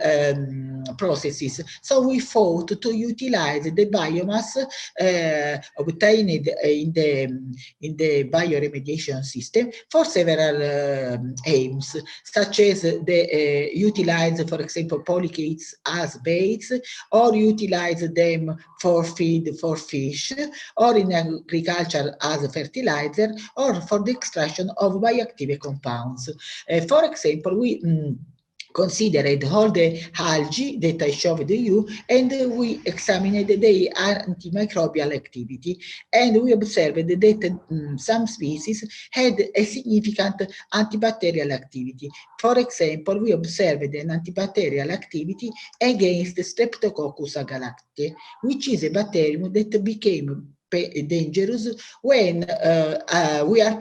processes. So we thought to utilize the biomass obtained in the bioremediation system for several aims, such as the utilize, for example, polychaetes as baits, or utilize them for feed for fish, or in agriculture as a fertilizer, or for the extraction of bioactive compounds. For example, we considered all the algae that I showed you, and we examined the antimicrobial activity, and we observed that some species had a significant antibacterial activity. For example, we observed an antibacterial activity against Streptococcus agalactiae, which is a bacterium that became dangerous when we are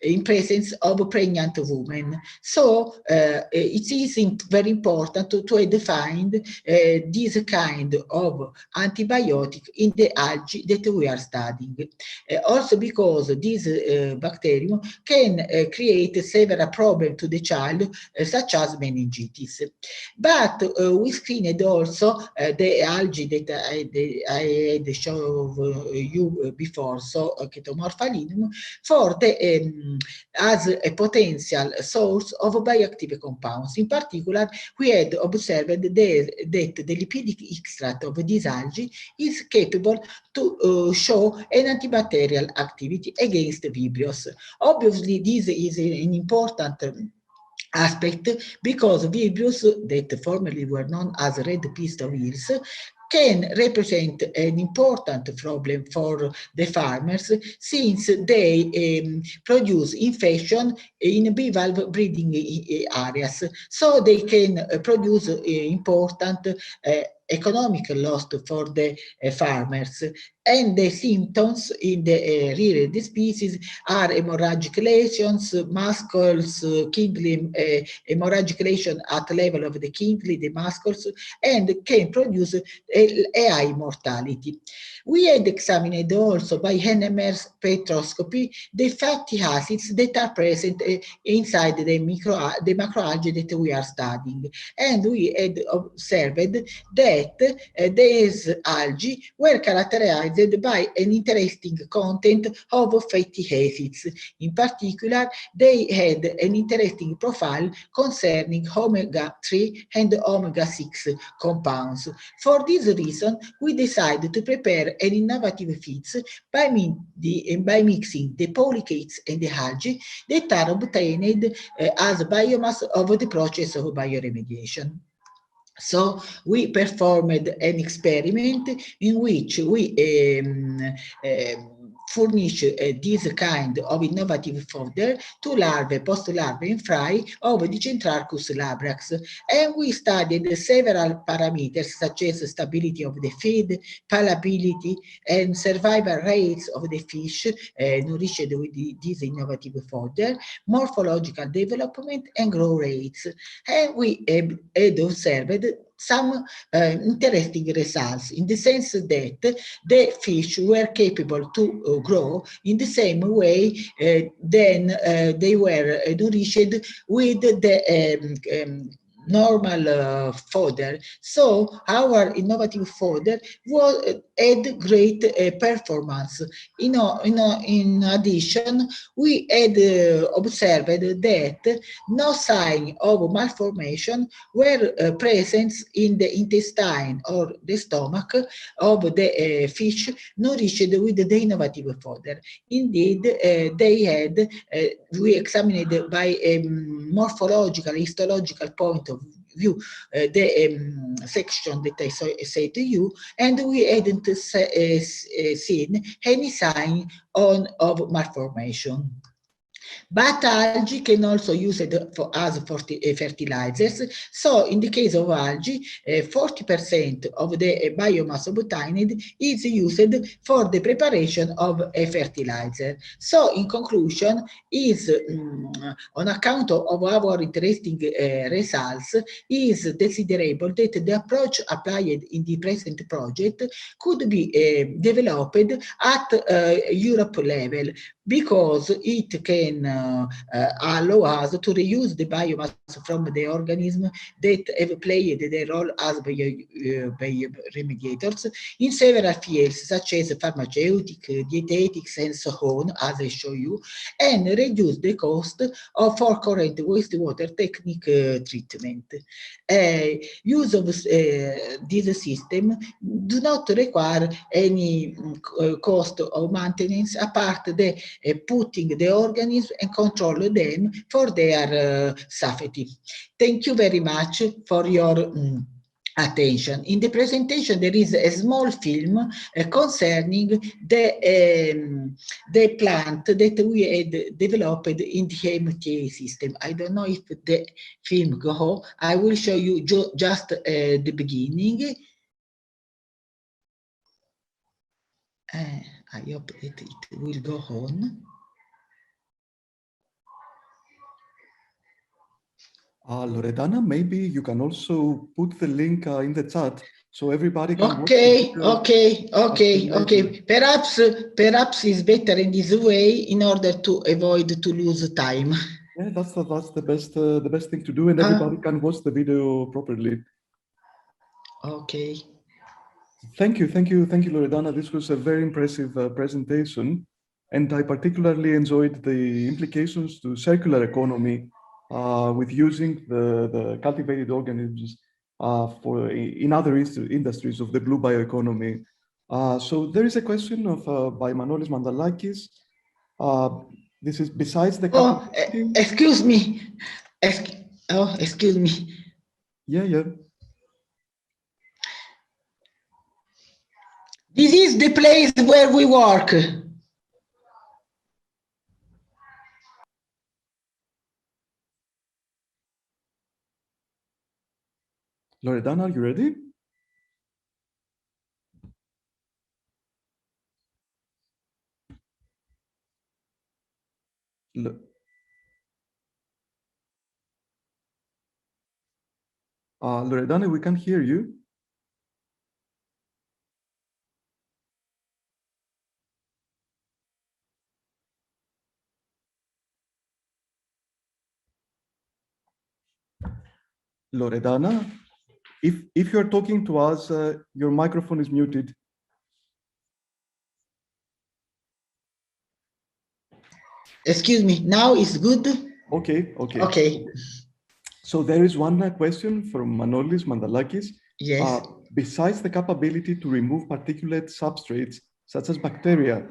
in presence of pregnant women. So it is very important to define this kind of antibiotic in the algae that we are studying. Also because this bacterium can create several problems to the child, such as meningitis. But we screened also the algae that I had shown you before, so Chaetomorphalinum, for the as a potential source of bioactive compounds. In particular, we had observed that the lipidic extract of this algae is capable to show an antibacterial activity against Vibrios. Obviously, this is an important aspect because Vibrios, that formerly were known as red pistol weevils, can represent an important problem for the farmers since they produce infection in bivalve breeding areas. So they can produce important economic loss for the farmers. And the symptoms in the reared species are hemorrhagic lesions, muscles, kindling, hemorrhagic lesion at level of the kidney, the muscles, and can produce a high mortality. We had examined also by NMR spectroscopy the fatty acids that are present inside the macroalgae that we are studying. And we had observed that these algae were characterized by an interesting content of fatty acids. In particular, they had an interesting profile concerning omega-3 and omega-6 compounds. For this reason, we decided to prepare an innovative feeds by mixing the polychaetes and the algae that are obtained as biomass of the process of bioremediation. So we performed an experiment in which we furnish this kind of innovative fodder to larvae, post-larvae and fry of Dicentrarchus labrax. And we studied several parameters such as stability of the feed, palatability, and survival rates of the fish nourished with this innovative fodder, morphological development, and growth rates. And we had observed some interesting results in the sense that the fish were capable to grow in the same way than they were nourished with the normal fodder. So our innovative fodder had great performance. In addition, we had observed that no sign of malformation were present in the intestine or the stomach of the fish nourished with the innovative fodder. Indeed, they had, we examined by a morphological, histological point of view the section that I said to you, and we hadn't seen any sign of malformation. But algae can also use it as fertilizers. So in the case of algae, 40% of the biomass obtained is used for the preparation of a fertilizer. So in conclusion, is on account of our interesting results, is desirable that the approach applied in the present project could be developed at Europe level, because it can allow us to reuse the biomass from the organism that have played their role as bioremediators in several fields, such as pharmaceutic, dietetics, and so on, as I show you, and reduce the cost for current wastewater technique treatment. Use of this system do not require any cost of maintenance apart the putting the organism and control them for their safety. Thank you very much for your attention. In the presentation, there is a small film concerning the plant that we had developed in the MTA system. I don't know if the film goes. I will show you just the beginning. I hope it will go on. Loredana, maybe you can also put the link in the chat so everybody can watch Okay, the video. okay. Perhaps it's better in this way in order to avoid to lose time. Yeah, that's the best thing to do, and everybody can watch the video properly. Okay. Thank you, Loredana. This was a very impressive presentation, and I particularly enjoyed the implications to circular economy with using the cultivated organisms in other industries of the blue bioeconomy. So there is a question by Manolis Mandalakis. This is besides the capacity. Excuse me. Excuse me. Yeah. This is the place where we work. Loredana, are you ready? Loredana, we can't hear you. Loredana, if you're talking to us, your microphone is muted. Excuse me, now it's good? Okay. So there is one question from Manolis Mandalakis. Yes. Besides the capability to remove particulate substrates, such as bacteria,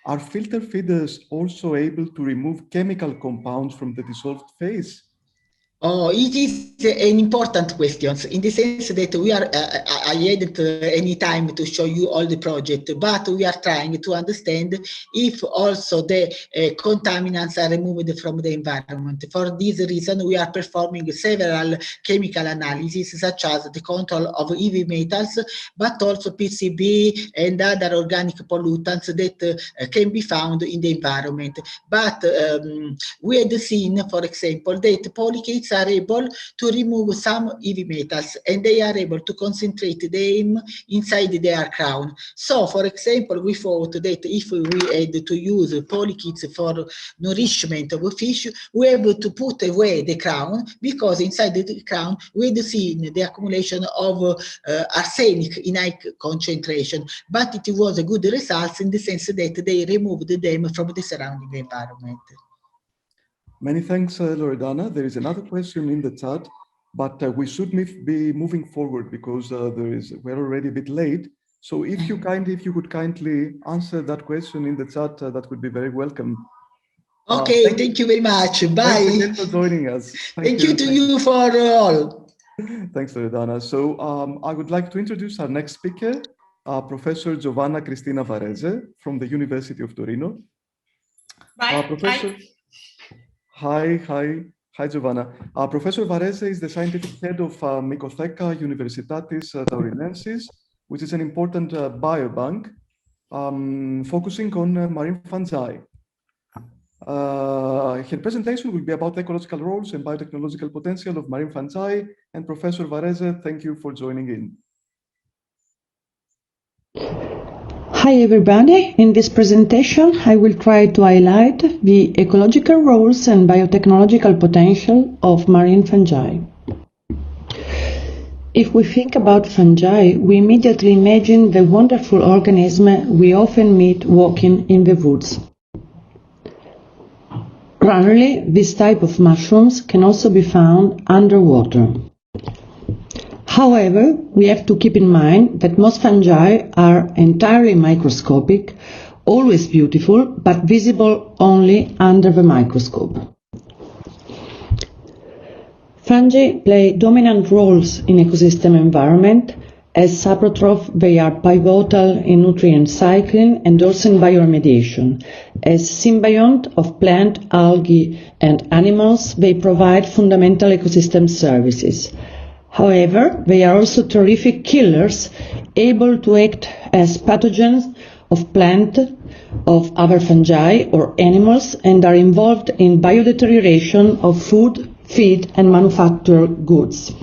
are filter feeders also able to remove chemical compounds from the dissolved phase? Oh, it is an important question in the sense that we are, I hadn't any time to show you all the project, but we are trying to understand if also the contaminants are removed from the environment. For this reason, we are performing several chemical analyses, such as the control of heavy metals, but also PCB and other organic pollutants that can be found in the environment. But we had seen, for example, that polychaetes are able to remove some heavy metals and they are able to concentrate them inside their crown. So, for example, we thought that if we had to use polychaetes for nourishment of fish, we were able to put away the crown, because inside the crown we had seen the accumulation of arsenic in high concentration, but it was a good result in the sense that they removed them from the surrounding environment. Many thanks, Loredana. There is another question in the chat, but we should be moving forward because we're already a bit late. So if you could kindly answer that question in the chat, that would be very welcome. Okay, thank you very much. Bye. Thanks again for joining us. Thank you to you for all. Thanks, Loredana. So I would like to introduce our next speaker, Professor Giovanna Cristina Varese from the University of Torino. Professor. Hi, Giovanna. Professor Varese is the scientific head of Mycotheca Universitatis Taurinensis, which is an important biobank focusing on marine fungi. Her presentation will be about the ecological roles and biotechnological potential of marine fungi. And Professor Varese, thank you for joining in. Hi everybody, in this presentation I will try to highlight the ecological roles and biotechnological potential of marine fungi. If we think about fungi, we immediately imagine the wonderful organism we often meet walking in the woods. Rarely, this type of mushrooms can also be found underwater. However, we have to keep in mind that most fungi are entirely microscopic, always beautiful, but visible only under the microscope. Fungi play dominant roles in ecosystem environment. As saprotroph, they are pivotal in nutrient cycling and also in bioremediation. As symbiont of plant, algae, and animals, they provide fundamental ecosystem services. However, they are also terrific killers, able to act as pathogens of plant, of other fungi or animals, and are involved in biodeterioration of food, feed, and manufactured goods.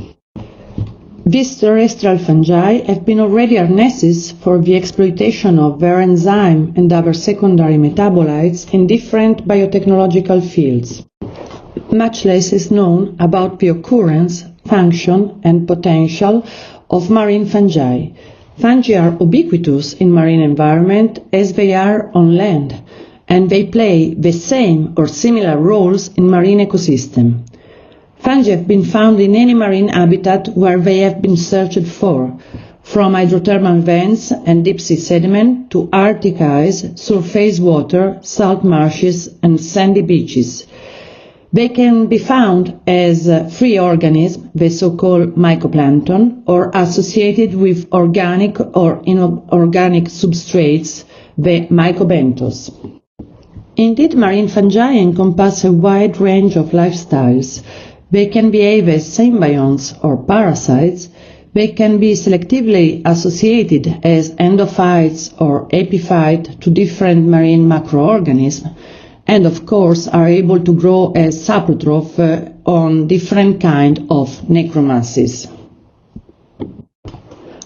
These terrestrial fungi have been already harnessed for the exploitation of their enzyme and other secondary metabolites in different biotechnological fields. Much less is known about the occurrence, function, and potential of marine fungi. Fungi are ubiquitous in marine environment as they are on land, and they play the same or similar roles in marine ecosystem. Fungi have been found in any marine habitat where they have been searched for, from hydrothermal vents and deep sea sediment to Arctic ice, surface water, salt marshes, and sandy beaches. They can be found as free organisms, the so-called mycoplankton, or associated with organic or inorganic substrates, the mycobenthos. Indeed, marine fungi encompass a wide range of lifestyles. They can behave as symbionts or parasites. They can be selectively associated as endophytes or epiphytes to different marine macroorganisms, and of course are able to grow as saprotroph on different kinds of necromasses.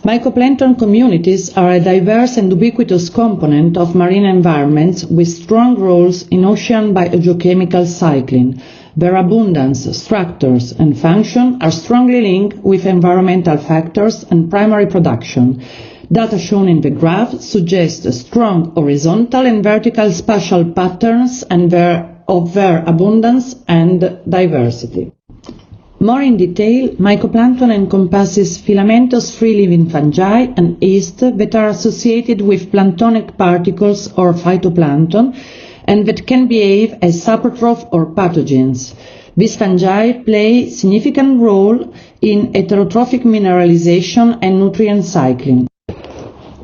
Mycoplankton communities are a diverse and ubiquitous component of marine environments with strong roles in ocean biogeochemical cycling. Their abundance, structures, and function are strongly linked with environmental factors and primary production. Data shown in the graph suggest strong horizontal and vertical spatial patterns of their abundance and diversity. More in detail, mycoplankton encompasses filamentous free-living fungi and yeast that are associated with planktonic particles or phytoplankton, and that can behave as saprotroph or pathogens. These fungi play a significant role in heterotrophic mineralization and nutrient cycling.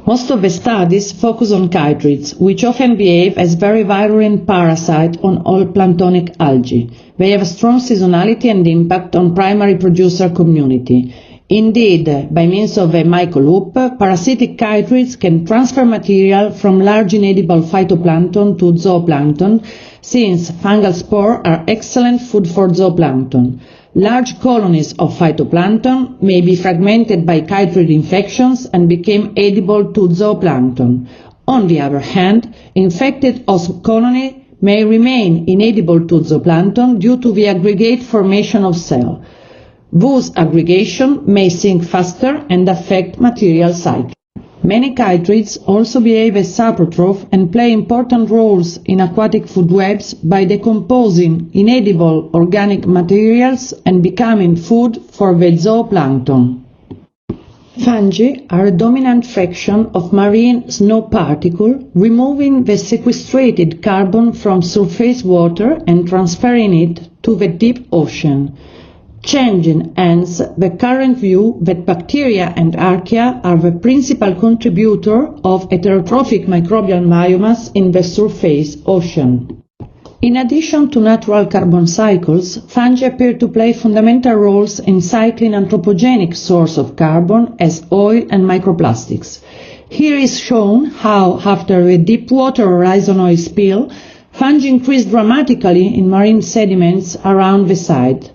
Most of the studies focus on chytrids, which often behave as very virulent parasites on all planktonic algae. They have a strong seasonality and impact on primary producer community. Indeed, by means of a mycoloop, parasitic chytrids can transfer material from large inedible phytoplankton to zooplankton, since fungal spores are excellent food for zooplankton. Large colonies of phytoplankton may be fragmented by chytrid infections and become edible to zooplankton. On the other hand, infected host colony may remain inedible to zooplankton due to the aggregate formation of cells. Thus, aggregation may sink faster and affect material cycle. Many chytrids also behave as saprotroph and play important roles in aquatic food webs by decomposing inedible organic materials and becoming food for the zooplankton. Fungi are a dominant fraction of marine snow particles, removing the sequestrated carbon from surface water and transferring it to the deep ocean, changing hence the current view that bacteria and archaea are the principal contributor of heterotrophic microbial biomass in the surface ocean. In addition to natural carbon cycles, fungi appear to play fundamental roles in cycling anthropogenic source of carbon as oil and microplastics. Here is shown how, after a deep water horizon oil spill, fungi increase dramatically in marine sediments around the site.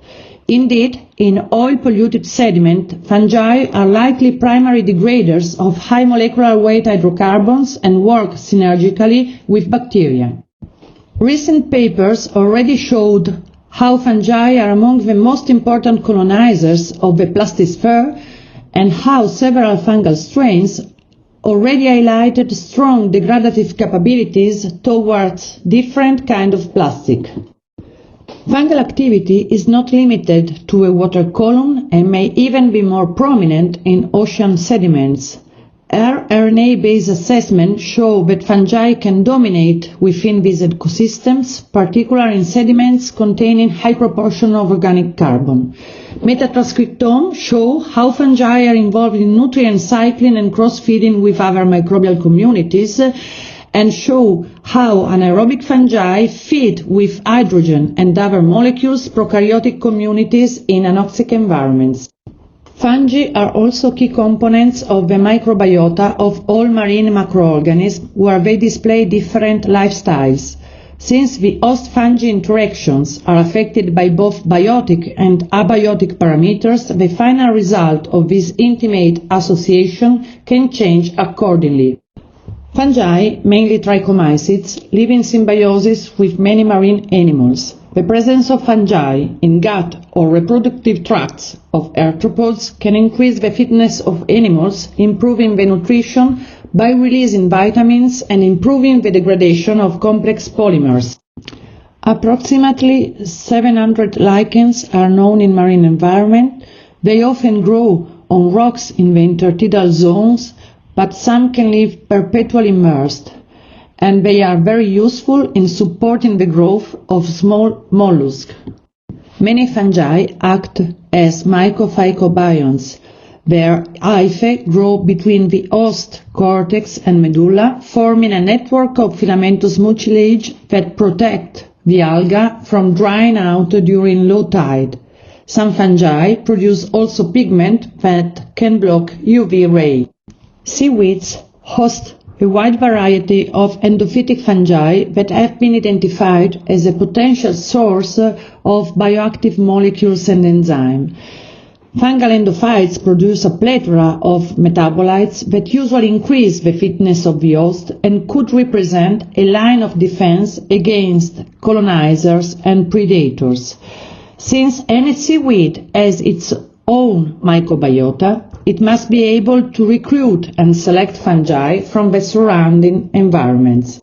Indeed, in oil-polluted sediment, fungi are likely primary degraders of high molecular weight hydrocarbons and work synergically with bacteria. Recent papers already showed how fungi are among the most important colonizers of the plastisphere and how several fungal strains already highlighted strong degradative capabilities towards different kinds of plastic. Fungal activity is not limited to a water column and may even be more prominent in ocean sediments. rRNA-based assessments show that fungi can dominate within these ecosystems, particularly in sediments containing high proportion of organic carbon. Metatranscriptomes show how fungi are involved in nutrient cycling and cross-feeding with other microbial communities, and show how anaerobic fungi feed with hydrogen and other molecules prokaryotic communities in anoxic environments. Fungi are also key components of the microbiota of all marine macroorganisms, where they display different lifestyles. Since the host-fungi interactions are affected by both biotic and abiotic parameters, the final result of this intimate association can change accordingly. Fungi, mainly trichomycetes, live in symbiosis with many marine animals. The presence of fungi in gut or reproductive tracts of arthropods can increase the fitness of animals, improving the nutrition by releasing vitamins and improving the degradation of complex polymers. Approximately 700 lichens are known in marine environment. They often grow on rocks in the intertidal zones, but some can live perpetually immersed, and they are very useful in supporting the growth of small mollusks. Many fungi act as mycophycobionts. Their hyphae grow between the host, cortex and medulla, forming a network of filamentous mucilage that protect the alga from drying out during low tide. Some fungi produce also pigment that can block UV rays. Seaweeds host a wide variety of endophytic fungi that have been identified as a potential source of bioactive molecules and enzymes. Fungal endophytes produce a plethora of metabolites that usually increase the fitness of the host and could represent a line of defense against colonizers and predators. Since any seaweed has its own microbiota, it must be able to recruit and select fungi from the surrounding environments.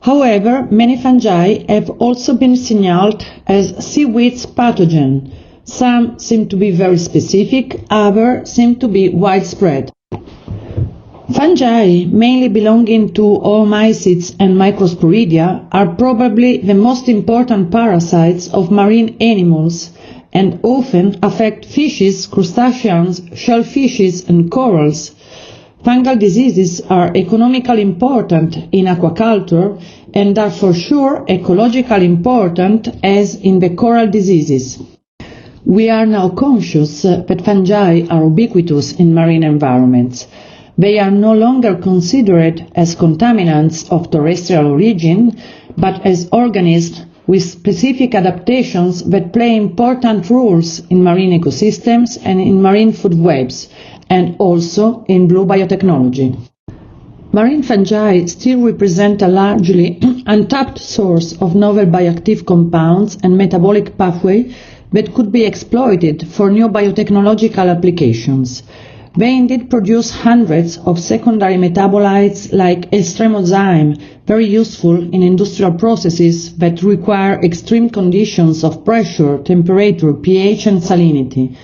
However, many fungi have also been signaled as seaweeds pathogen. Some seem to be very specific, others seem to be widespread. Fungi, mainly belonging to oomycetes and microsporidia, are probably the most important parasites of marine animals and often affect fishes, crustaceans, shellfishes and corals. Fungal diseases are economically important in aquaculture and are for sure ecologically important as in the coral diseases. We are now conscious that fungi are ubiquitous in marine environments. They are no longer considered as contaminants of terrestrial origin, but as organisms with specific adaptations that play important roles in marine ecosystems and in marine food webs, and also in blue biotechnology. Marine fungi still represent a largely untapped source of novel bioactive compounds and metabolic pathways that could be exploited for new biotechnological applications. They indeed produce hundreds of secondary metabolites like extremozyme, very useful in industrial processes that require extreme conditions of pressure, temperature, pH and salinity.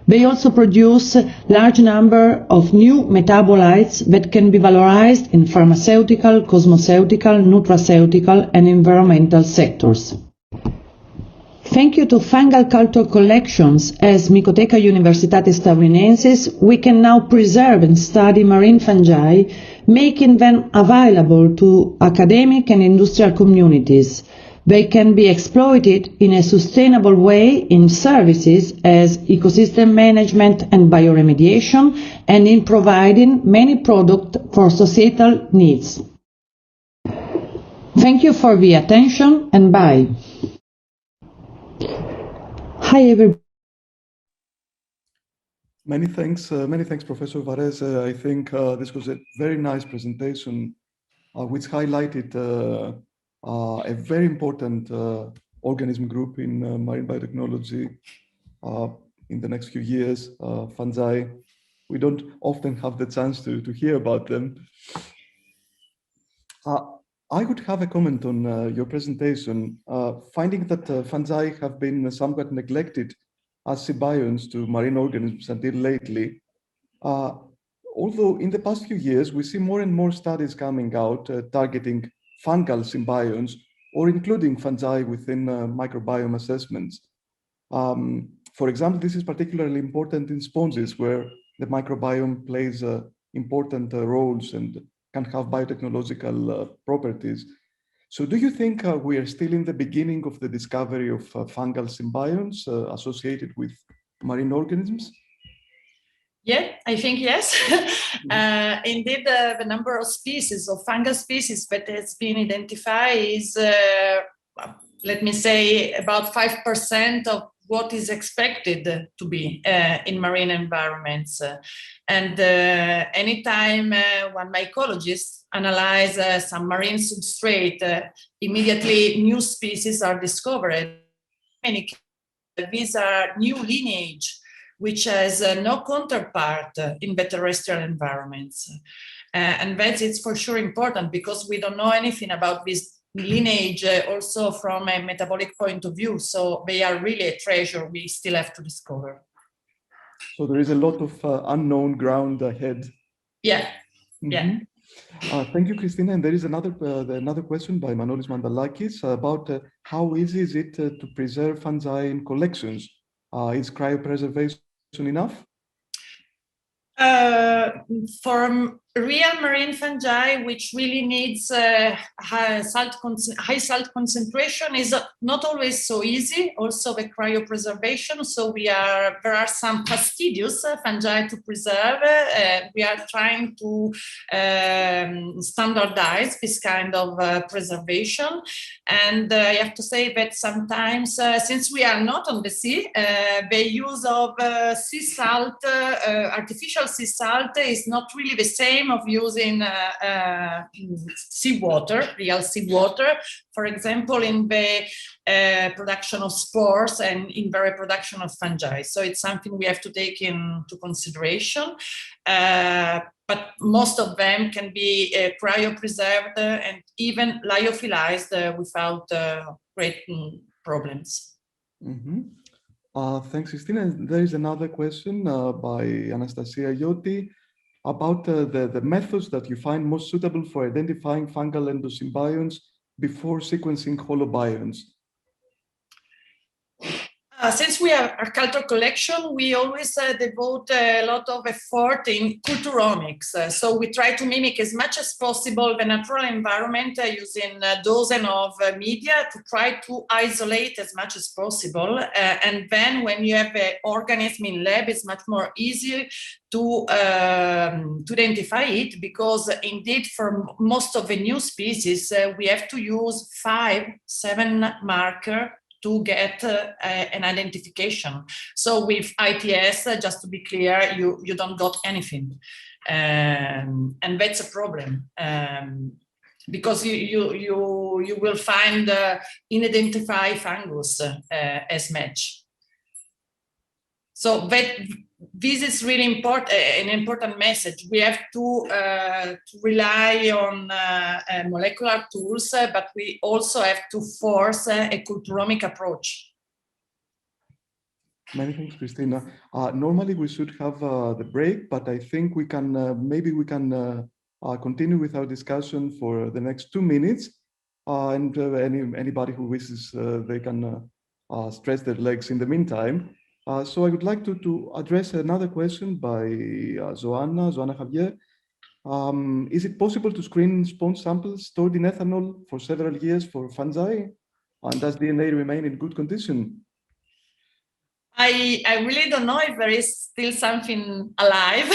They also produce a large number of new metabolites that can be valorized in pharmaceutical, cosmeceutical, nutraceutical and environmental sectors. Thank you to fungal culture collections as Mycotheca Universitatis Taurinensis, we can now preserve and study marine fungi, making them available to academic and industrial communities. They can be exploited in a sustainable way in services as ecosystem management and bioremediation and in providing many products for societal needs. Thank you for the attention and bye. Hi everybody. Many thanks, Professor Varese. I think this was a very nice presentation, which highlighted a very important organism group in marine biotechnology in the next few years, fungi. We don't often have the chance to hear about them. I would have a comment on your presentation, finding that fungi have been somewhat neglected as symbionts to marine organisms until lately. Although in the past few years, we see more and more studies coming out targeting fungal symbionts or including fungi within microbiome assessments. For example, this is particularly important in sponges where the microbiome plays important roles and can have biotechnological properties. So do you think we are still in the beginning of the discovery of fungal symbionts associated with marine organisms? Yeah, I think yes. Indeed, the number of species of fungal species that has been identified is, let me say, about 5% of what is expected to be in marine environments. And anytime one mycologist analyzes some marine substrate, immediately new species are discovered. These are new lineage which has no counterpart in the terrestrial environments. And that is for sure important because we don't know anything about this lineage also from a metabolic point of view. So they are really a treasure we still have to discover. So there is a lot of unknown ground ahead. Yeah, yeah. Thank you, Cristina. And there is another question by Manolis Mandalakis about how easy is it to preserve fungi in collections? Is cryopreservation enough? For real marine fungi, which really needs high salt concentration, is not always so easy. Also, the cryopreservation. So there are some fastidious fungi to preserve. We are trying to standardize this kind of preservation. And I have to say that sometimes, since we are not on the sea, the use of sea salt, artificial sea salt, is not really the same of using seawater, real seawater, for example, in the production of spores and in the reproduction of fungi. So it's something we have to take into consideration. But most of them can be cryopreserved and even lyophilized without great problems. Thanks, Cristina. There is another question by Anastasia Ioti about the methods that you find most suitable for identifying fungal endosymbionts before sequencing holobionts. Since we are a culture collection, we always devote a lot of effort in culturomics. So we try to mimic as much as possible the natural environment using dozens of media to try to isolate as much as possible. And then when you have an organism in lab, it's much more easy to identify it, because indeed for most of the new species, we have to use 5-7 markers to get an identification. So with ITS, just to be clear, you don't got anything. And that's a problem. Because you will find unidentified fungus as match. So this is really important, an important message. We have to rely on molecular tools, but we also have to force a culturomic approach. Many thanks, Cristina. Normally we should have the break, but I think we can maybe we can continue with our discussion for the next 2 minutes. And anybody who wishes, they can stretch their legs in the meantime. So I would like to address another question by Joana Xavier. Is it possible to screen sponge samples stored in ethanol for several years for fungi? And does DNA remain in good condition? I really don't know if there is still something alive.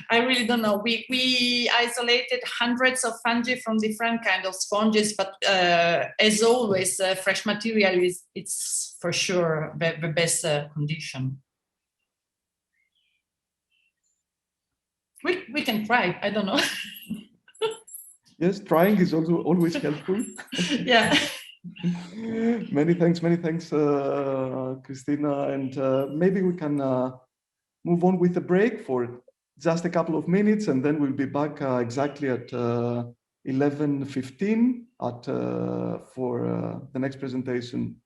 I really don't know. We isolated hundreds of fungi from different kinds of sponges, but as always, fresh material it's for sure the best condition. We can try. I don't know. Yes, trying is also always helpful. Yeah. Many thanks, Cristina. And maybe we can move on with the break for just a couple of minutes, and then we'll be back exactly at 11:15 for the next presentation.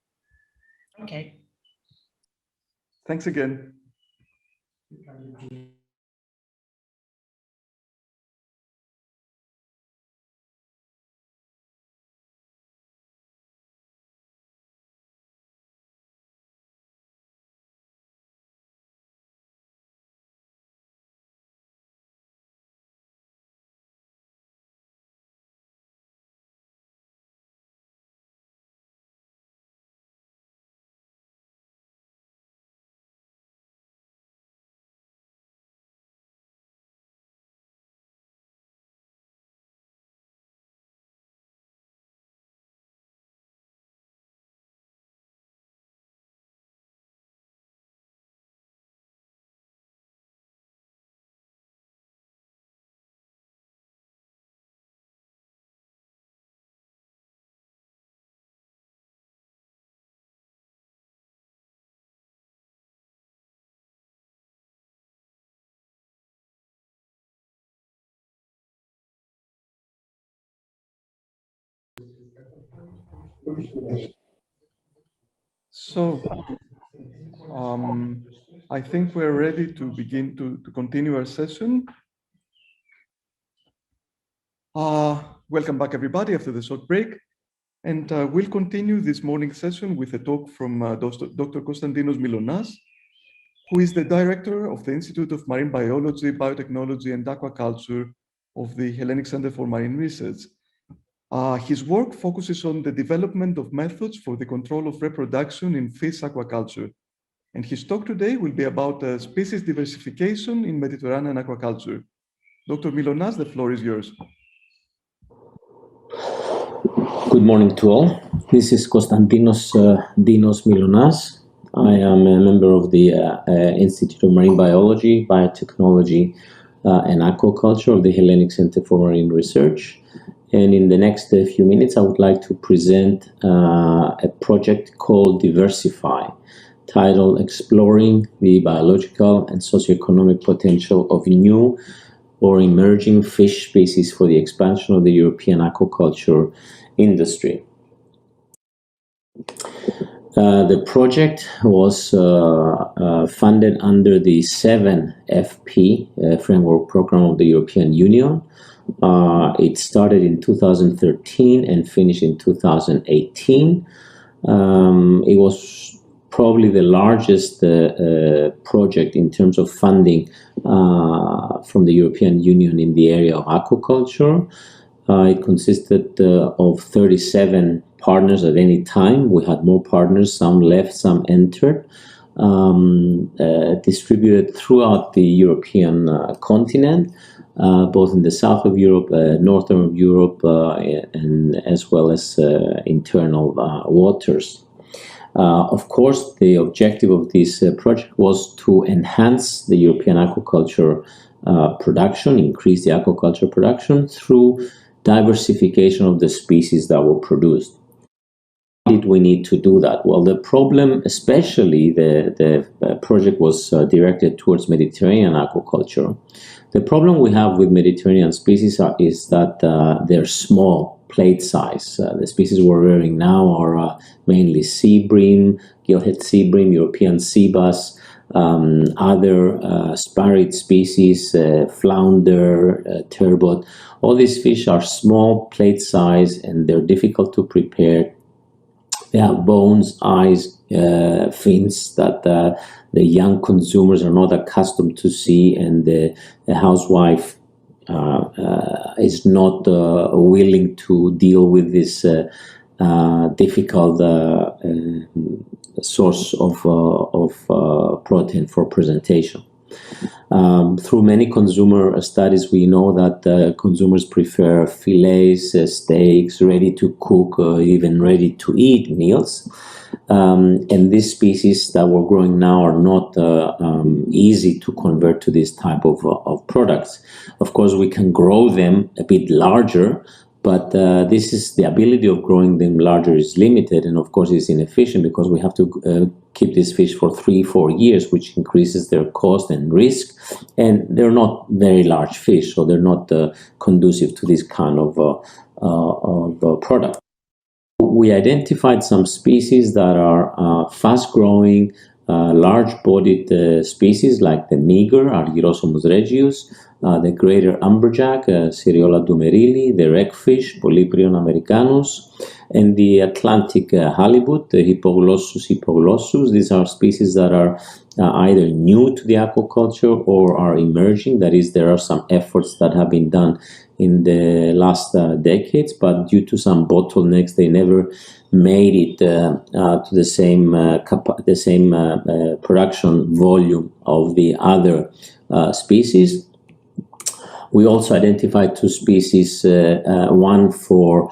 Okay. Thanks again. So, I think we're ready to begin to continue our session. Welcome back, everybody, after the short break. And we'll continue this morning's session with a talk from Dr. Konstantinos Mylonas, who is the director of the Institute of Marine Biology, Biotechnology, and Aquaculture of the Hellenic Center for Marine Research. His work focuses on the development of methods for the control of reproduction in fish aquaculture. And his talk today will be about species diversification in Mediterranean aquaculture. Dr. Mylonas, the floor is yours. Good morning to all. This is Konstantinos Dinos Mylonas. I am a member of the Institute of Marine Biology, Biotechnology, and Aquaculture of the Hellenic Center for Marine Research. And in the next few minutes, I would like to present a project called Diversify, titled Exploring the Biological and Socioeconomic Potential of New or Emerging Fish Species for the Expansion of the European Aquaculture Industry. The project was funded under the 7FP framework program of the European Union. It started in 2013 and finished in 2018. It was probably the largest project in terms of funding from the European Union in the area of aquaculture. It consisted of 37 partners at any time. We had more partners, some left, some entered, distributed throughout the European continent, both in the south of Europe, northern of Europe, and as well as internal waters. Of course, the objective of this project was to enhance the European aquaculture production, increase the aquaculture production through diversification of the species that were produced. Why did we need to do that? Well, the problem, especially the project was directed towards Mediterranean aquaculture. The problem we have with Mediterranean species is that they're small, plate size. The species we're rearing now are mainly sea bream, gillhead sea bream, European sea bass, other sparid species, flounder, turbot. All these fish are small, plate size, and they're difficult to prepare. They have bones, eyes, fins that the young consumers are not accustomed to see, and the housewife is not willing to deal with this difficult source of protein for presentation. Through many consumer studies, we know that consumers prefer fillets, steaks, ready to cook, even ready to eat meals. And these species that we're growing now are not easy to convert to this type of products. Of course, we can grow them a bit larger, but this is the ability of growing them larger is limited, and of course it's inefficient because we have to keep these fish for 3-4 years, which increases their cost and risk, and they're not very large fish, so they're not conducive to this kind of product. We identified some species that are fast-growing, large-bodied species like the meager, Argyrosomus regius, the greater amberjack, Seriola dumerili, the wreckfish, Polyprion americanus, and the Atlantic halibut, the Hippoglossus hippoglossus. These are species that are either new to the aquaculture or are emerging. That is, there are some efforts that have been done in the last decades, but due to some bottlenecks, they never made it to the same production volume of the other species. We also identified 2 species, one for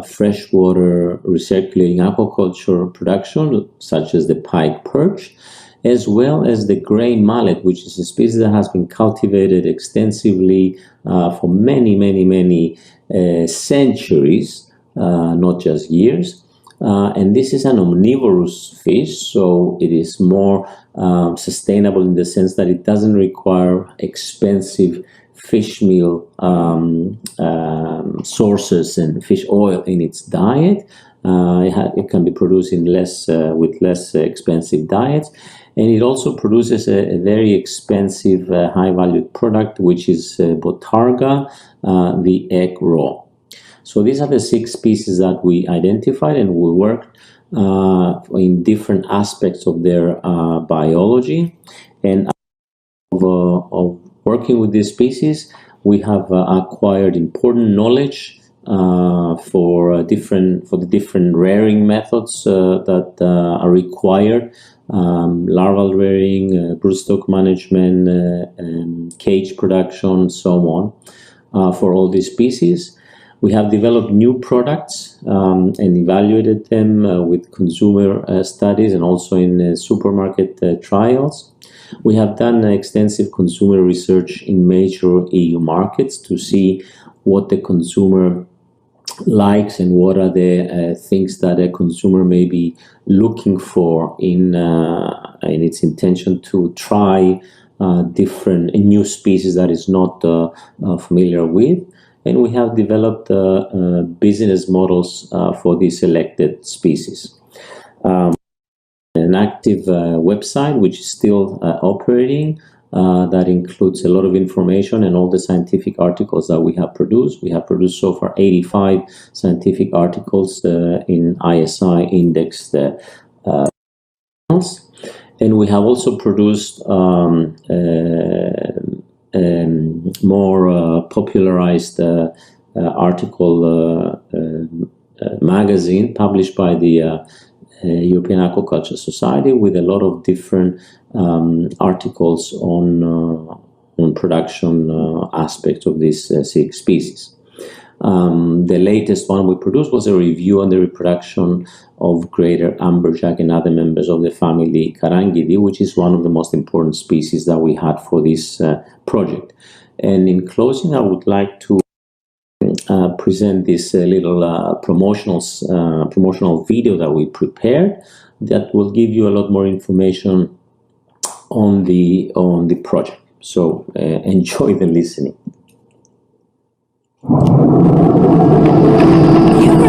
freshwater recirculating aquaculture production, such as the pike perch, as well as the gray mullet, which is a species that has been cultivated extensively for many centuries, not just years. And this is an omnivorous fish, so it is more sustainable in the sense that it doesn't require expensive fish meal sources and fish oil in its diet. It can be produced in with less expensive diets, and it also produces a very expensive, high-valued product, which is Botarga, the egg raw. So these are the 6 species that we identified, and we worked in different aspects of their biology. And of working with these species, we have acquired important knowledge for the different rearing methods that are required: larval rearing, broodstock management, cage production, so on, for all these species. We have developed new products and evaluated them with consumer studies and also in supermarket trials. We have done extensive consumer research in major EU markets to see what the consumer likes and what are the things that a consumer may be looking for in its intention to try different new species that is not familiar with. And we have developed business models for these selected species. An active website, which is still operating, that includes a lot of information and all the scientific articles that we have produced. We have produced so far 85 scientific articles in ISI indexed journals. And we have also produced more popularized article magazine published by the European Aquaculture Society with a lot of different articles on production aspects of these 6 species. The latest one we produced was a review on the reproduction of greater amberjack and other members of the family Carangidae, which is one of the most important species that we had for this project. And in closing, I would like to present this little promotional video that we prepared that will give you a lot more information on the project. So enjoy the listening.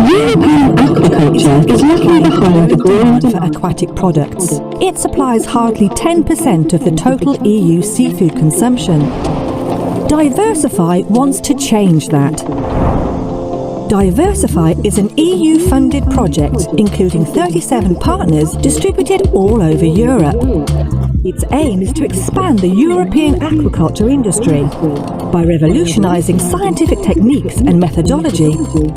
European aquaculture is looking behind the demand for aquatic products. It supplies hardly 10% of the total EU seafood consumption. Diversify wants to change that. Diversify is an EU-funded project including 37 partners distributed all over Europe. Its aim is to expand the European aquaculture industry by revolutionizing scientific techniques and methodology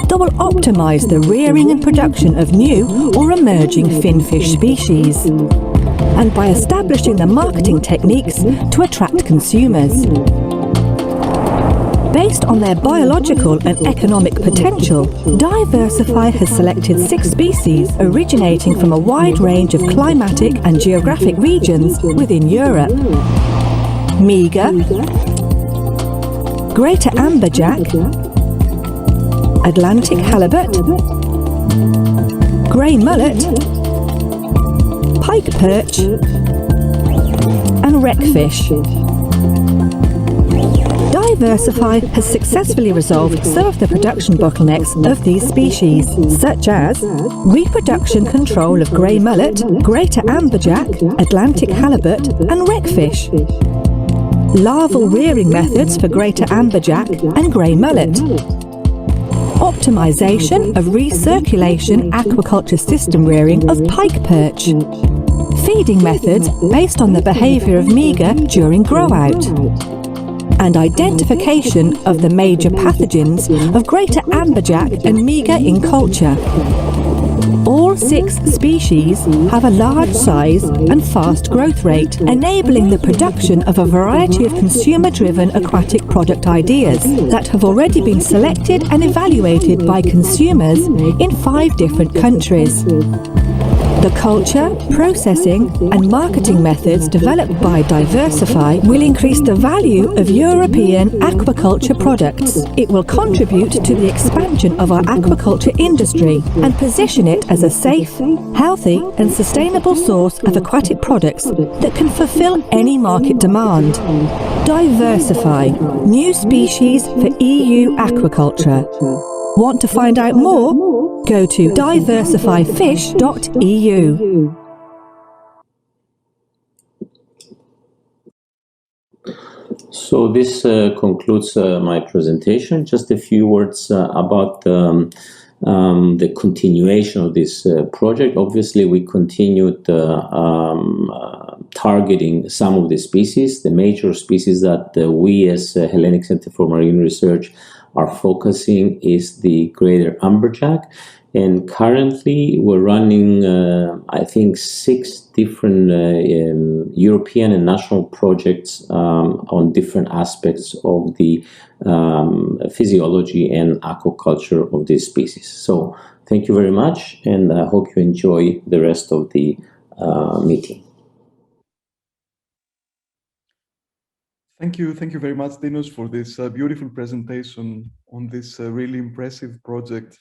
that will optimize the rearing and production of new or emerging finfish species, and by establishing the marketing techniques to attract consumers. Based on their biological and economic potential, Diversify has selected 6 species originating from a wide range of climatic and geographic regions within Europe. Myga, Greater Amberjack, Atlantic Halibut, Grey Mullet, Pike Perch, and Wreckfish. Diversify has successfully resolved some of the production bottlenecks of these species, such as reproduction control of grey mullet, greater amberjack, Atlantic halibut, and wreckfish, larval rearing methods for greater amberjack and grey mullet, optimization of recirculation aquaculture system rearing of pike perch, feeding methods based on the behaviour of Myga during grow-out, and identification of the major pathogens of greater amberjack and Myga in culture. All 6 species have a large size and fast growth rate, enabling the production of a variety of consumer-driven aquatic product ideas that have already been selected and evaluated by consumers in 5 different countries. The culture, processing and marketing methods developed by Diversify will increase the value of European aquaculture products. It will contribute to the expansion of our aquaculture industry and position it as a safe, healthy and sustainable source of aquatic products that can fulfill any market demand. Diversify, new species for EU aquaculture. Want to find out more? go to diversifyfish.eu. So this concludes my presentation. Just a few words about the continuation of this project. Obviously, we continued targeting some of the species. The major species that we as Hellenic Center for Marine Research are focusing is the greater amberjack. And currently, we're running, I think, 6 different European and national projects on different aspects of the physiology and aquaculture of these species. So, thank you very much, and I hope you enjoy the rest of the meeting. Thank you very much, Dinos, for this beautiful presentation on this really impressive project.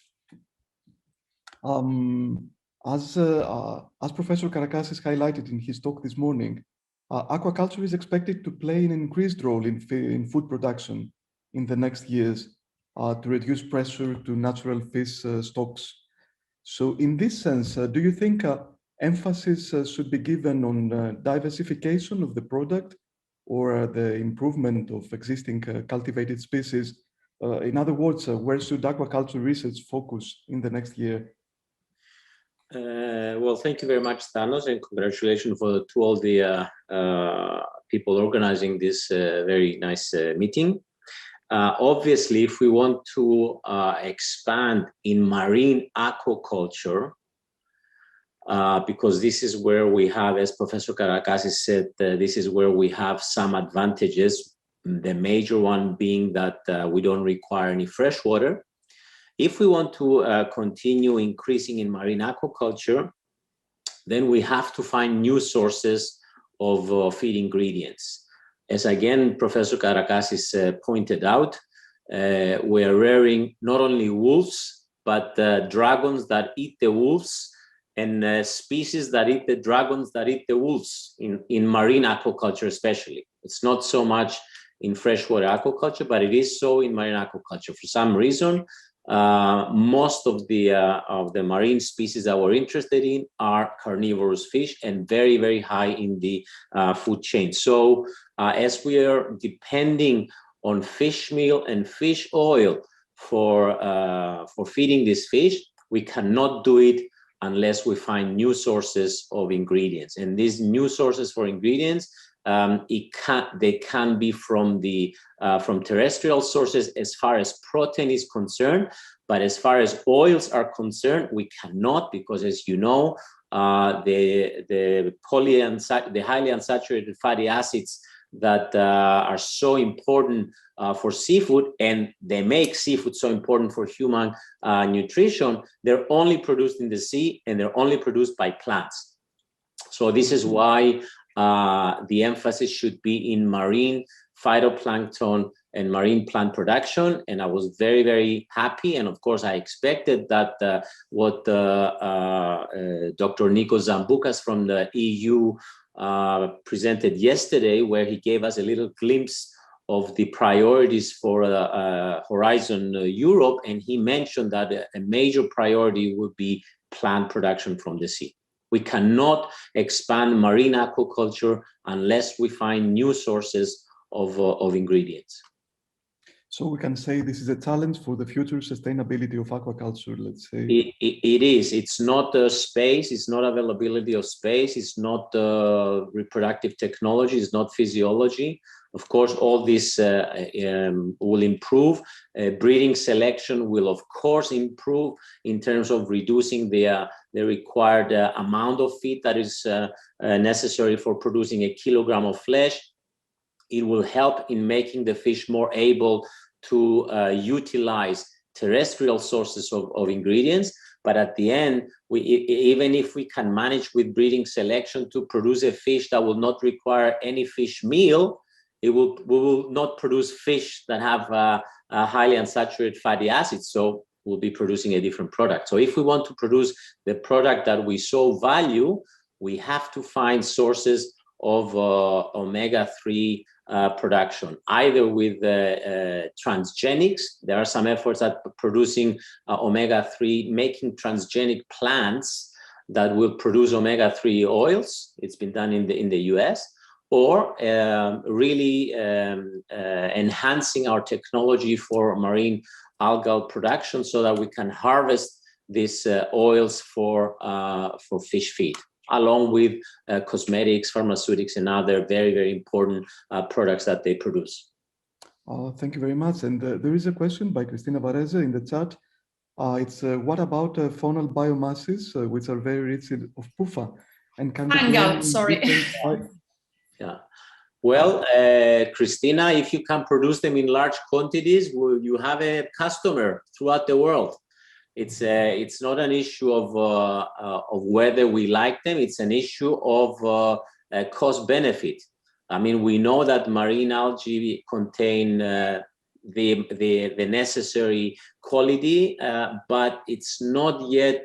As Professor Karakassis highlighted in his talk this morning, aquaculture is expected to play an increased role in food production in the next years to reduce pressure to natural fish stocks. So in this sense, do you think emphasis should be given on diversification of the product or the improvement of existing cultivated species? In other words, where should aquaculture research focus in the next year? Well, thank you very much, Thanos, and congratulations to all the people organizing this very nice meeting. Obviously, if we want to expand in marine aquaculture, because this is where we have, as Professor Karakassis said, this is where we have some advantages, the major one being that we don't require any fresh water. If we want to continue increasing in marine aquaculture, then we have to find new sources of feed ingredients. As again, Professor Karakassis pointed out, we are rearing not only wolves, but dragons that eat the wolves, and species that eat the dragons that eat the wolves in marine aquaculture especially. It's not so much in freshwater aquaculture, but it is so in marine aquaculture. For some reason, most of the marine species that we're interested in are carnivorous fish and very, very high in the food chain. So as we are depending on fish meal and fish oil for feeding this fish, we cannot do it unless we find new sources of ingredients. And these new sources for ingredients, they can be from terrestrial sources as far as protein is concerned, but as far as oils are concerned, we cannot, because as you know, the highly unsaturated fatty acids that are so important for seafood, and they make seafood so important for human nutrition, they're only produced in the sea and they're only produced by plants. So this is why the emphasis should be in marine phytoplankton and marine plant production. And I was very, very happy. And of course, I expected that what Dr. Nikos Zamboukas from the EU presented yesterday, where he gave us a little glimpse of the priorities for Horizon Europe. And he mentioned that a major priority would be plant production from the sea. We cannot expand marine aquaculture unless we find new sources of ingredients. So we can say this is a challenge for the future sustainability of aquaculture, let's say. It is. It's not space. It's not availability of space. It's not reproductive technology. It's not physiology. Of course, all this will improve. Breeding selection will, of course, improve in terms of reducing the required amount of feed that is necessary for producing a kilogram of flesh. It will help in making the fish more able to utilize terrestrial sources of ingredients. But at the end, even if we can manage with breeding selection to produce a fish that will not require any fish meal, we will not produce fish that have highly unsaturated fatty acids. So we'll be producing a different product. So if we want to produce the product that we so value, we have to find sources of omega-3 production, either with transgenics. There are some efforts at producing omega-3, making transgenic plants that will produce omega-3 oils. It's been done in the US, or really enhancing our technology for marine algal production so that we can harvest these oils for fish feed, along with cosmetics, pharmaceutics, and other very, very important products that they produce. Thank you very much. And there is a question by Cristina Varese in the chat. It's what about faunal biomasses, which are very rich of PUFA? And can fungal, sorry. Yeah. Well, Cristina, if you can produce them in large quantities, you have a customer throughout the world. It's not an issue of whether we like them. It's an issue of cost benefit. I mean, we know that marine algae contain the necessary quality, but it's not yet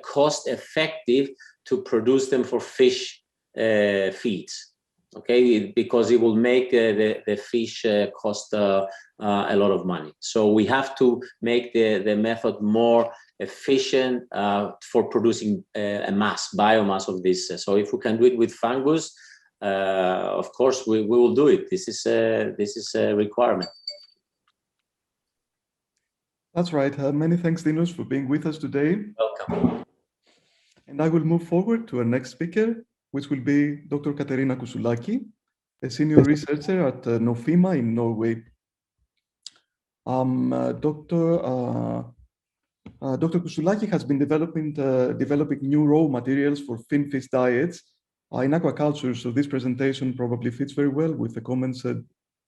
cost effective to produce them for fish feeds. Okay, because it will make the fish cost a lot of money. So we have to make the method more efficient for producing a biomass of this. So if we can do it with fungus, of course we will do it. This is a requirement. That's right. Many thanks, Dinos, for being with us today. Welcome. And I will move forward to our next speaker, which will be Dr. Katerina Kousoulaki, a senior researcher at Nofima in Norway. Dr. Kousoulaki has been developing new raw materials for finfish diets in aquaculture, so this presentation probably fits very well with the comments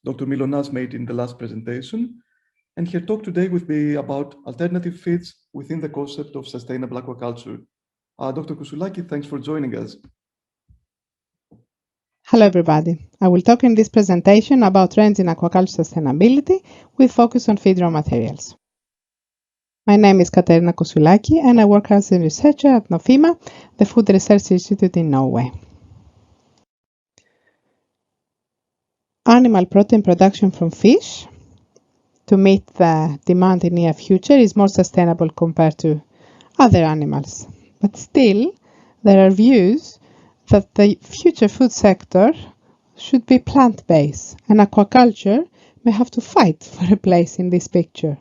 Dr. Mylonas made in the last presentation. And her talk today will be about alternative feeds within the concept of sustainable aquaculture. Dr. Kousoulaki, thanks for joining us. Hello everybody. I will talk in this presentation about trends in aquaculture sustainability with focus on feed raw materials. My name is Katerina Kousoulaki and I work as a researcher at Nofima, the Food Research Institute in Norway. Animal protein production from fish to meet the demand in the near future is more sustainable compared to other animals. But still, there are views that the future food sector should be plant-based, and aquaculture may have to fight for a place in this picture.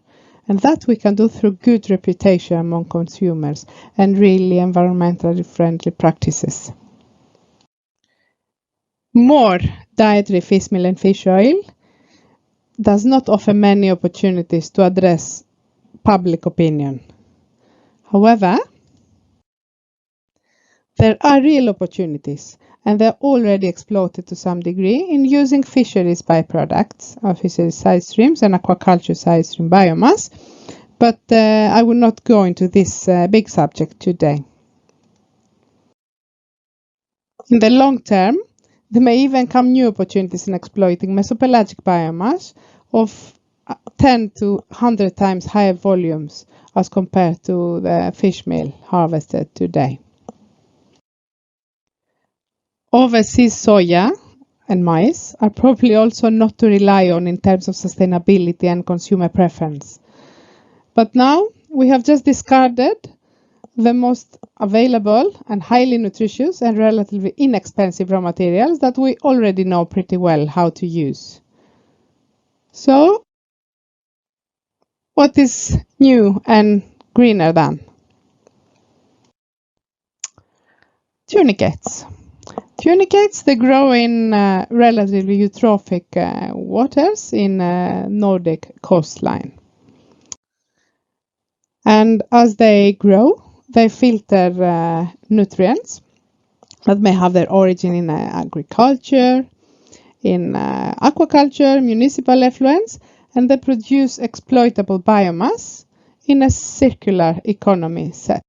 And that we can do through good reputation among consumers and really environmentally friendly practices. More dietary fish meal and fish oil does not offer many opportunities to address public opinion. However, there are real opportunities, and they're already exploited to some degree in using fisheries byproducts, or fisheries side streams and aquaculture side stream biomass, but I will not go into this big subject today. In the long term, there may even come new opportunities in exploiting mesopelagic biomass of 10 to 100 times higher volumes as compared to the fish meal harvested today. Overseas soya and maize are probably also not to rely on in terms of sustainability and consumer preference. But now we have just discarded the most available and highly nutritious and relatively inexpensive raw materials that we already know pretty well how to use. So, what is new and greener then? Tunicates. Tunicates, they grow in relatively eutrophic waters in Nordic coastline. And as they grow, they filter nutrients that may have their origin in agriculture, in aquaculture, municipal effluents, and they produce exploitable biomass in a circular economy set.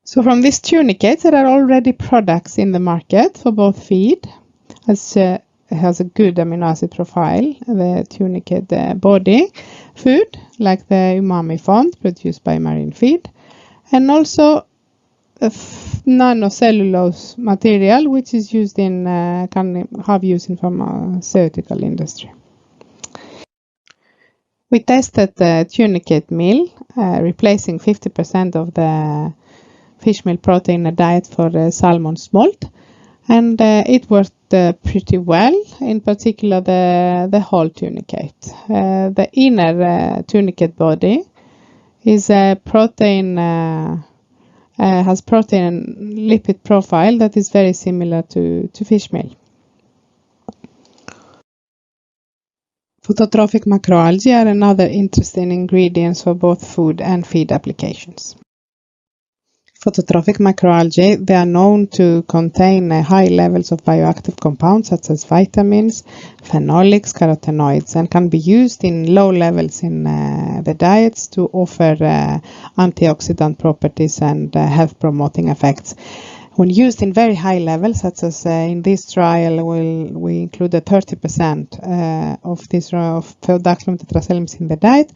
So from these tunicates, there are already products in the market for both feed, as it has a good amino acid profile, the tunicate body, food, like the umami fond produced by marine feed, and also nanocellulose material, which is used in can have use in pharmaceutical industry. We tested the tunicate meal, replacing 50% of the fish meal protein in a diet for salmon smolt, and it worked pretty well, in particular the whole tunicate. The inner tunicate body is a protein, has protein and lipid profile that is very similar to fish meal. Phototrophic macroalgae are another interesting ingredients for both food and feed applications. Phototrophic macroalgae, they are known to contain high levels of bioactive compounds such as vitamins, phenolics, carotenoids, and can be used in low levels in the diets to offer antioxidant properties and health-promoting effects. When used in very high levels, such as in this trial, we included 30% of this of Phaeodactylum tetraselmis in the diet.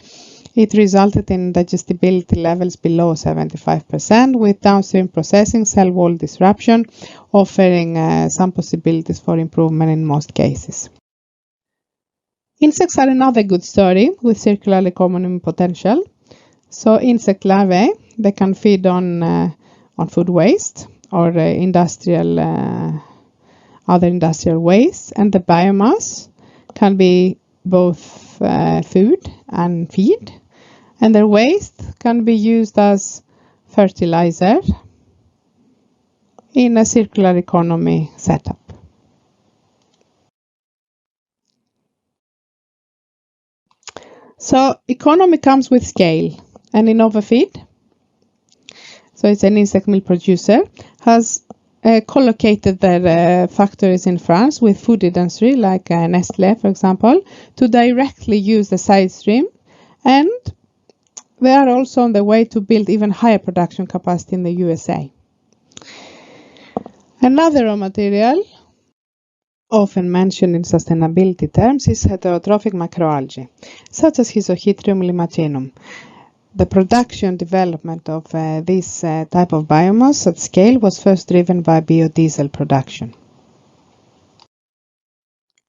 It resulted in digestibility levels below 75%, with downstream processing, cell wall disruption, offering some possibilities for improvement in most cases. Insects are another good story with circular economy potential. So insect larvae, they can feed on food waste or other industrial waste, and the biomass can be both food and feed, and their waste can be used as fertilizer in a circular economy setup. So economy comes with scale, and InnovaFeed, so it's an insect meal producer, has collocated their factories in France with food industry like Nestlé, for example, to directly use the side stream, and they are also on the way to build even higher production capacity in the USA. Another raw material often mentioned in sustainability terms is heterotrophic macroalgae, such as Schizochytrium limacinum. The production development of this type of biomass at scale was first driven by biodiesel production.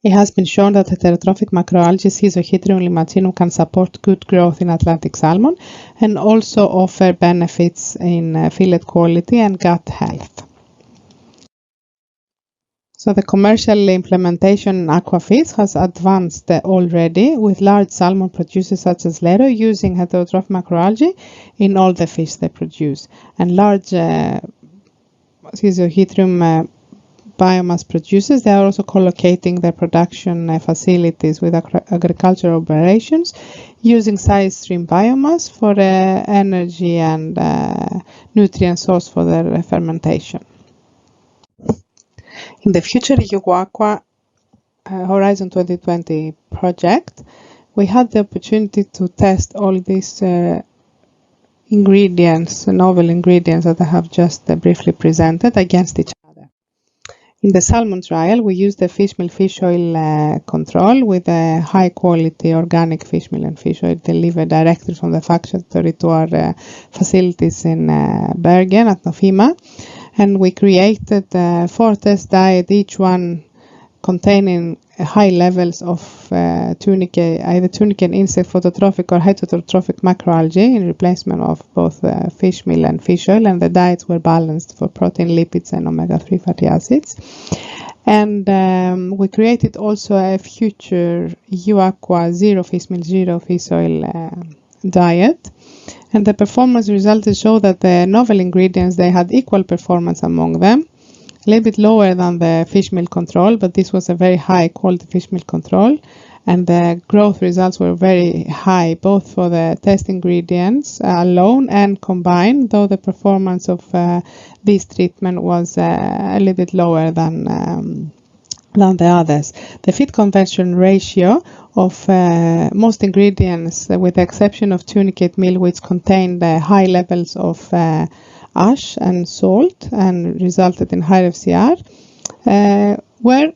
It has been shown that heterotrophic macroalgae Schizochytrium limacinum can support good growth in Atlantic salmon and also offer benefits in fillet quality and gut health. So the commercial implementation in aquafeeds has advanced already, with large salmon producers such as Lero using heterotrophic macroalgae in all the fish they produce, and large Schizochytrium biomass producers, they are also collocating their production facilities with agricultural operations using side stream biomass for energy and nutrient source for their fermentation. In the future EU Aqua Horizon 2020 project, we had the opportunity to test all these ingredients, novel ingredients that I have just briefly presented against each other. In the salmon trial, we used the fish meal fish oil control with a high quality organic fish meal and fish oil delivered directly from the factory to our facilities in Bergen at Nofima. And we created 4 test diets, each one containing high levels of tunicate, either tunicate insect phototrophic or heterotrophic macroalgae in replacement of both fish meal and fish oil, and the diets were balanced for protein, lipids, and omega-3 fatty acids. And we created also a future EU Aqua zero fish meal, zero fish oil diet. And the performance results show that the novel ingredients, they had equal performance among them, a little bit lower than the fish meal control, but this was a very high quality fish meal control. And the growth results were very high, both for the test ingredients alone and combined, though the performance of this treatment was a little bit lower than the others. The feed conversion ratio of most ingredients, with the exception of tunicate meal, which contained high levels of ash and salt and resulted in higher FCR, were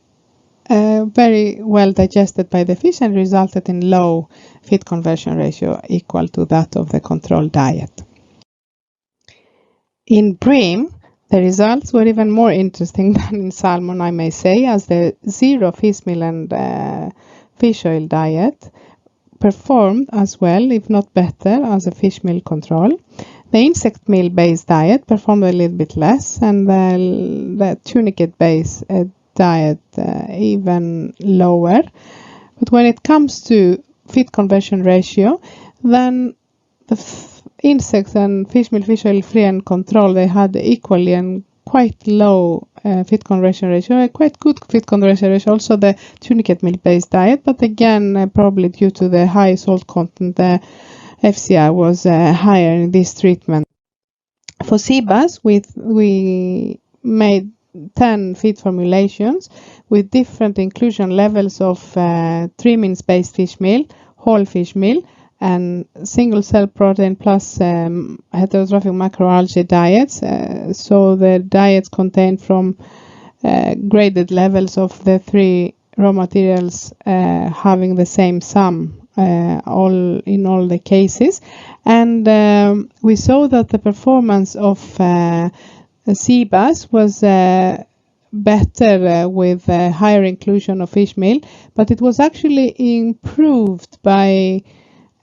very well digested by the fish and resulted in low feed conversion ratio equal to that of the control diet. In bream, the results were even more interesting than in salmon, I may say, as the zero fish meal and fish oil diet performed as well, if not better, as a fish meal control. The insect meal-based diet performed a little bit less, and the tunicate-based diet even lower. But when it comes to feed conversion ratio, then the insects and fish meal, fish oil free and control, they had equally and quite low feed conversion ratio, a quite good feed conversion ratio, also the tunicate meal based diet, but again, probably due to the high salt content, the FCR was higher in this treatment. For sea bass, we made 10 feed formulations with different inclusion levels of trimmings based fish meal, whole fish meal, and single cell protein plus heterotrophic macroalgae diets. So the diets contain from graded levels of the three raw materials having the same sum in all the cases. And we saw that the performance of sea bass was better with higher inclusion of fish meal, but it was actually improved by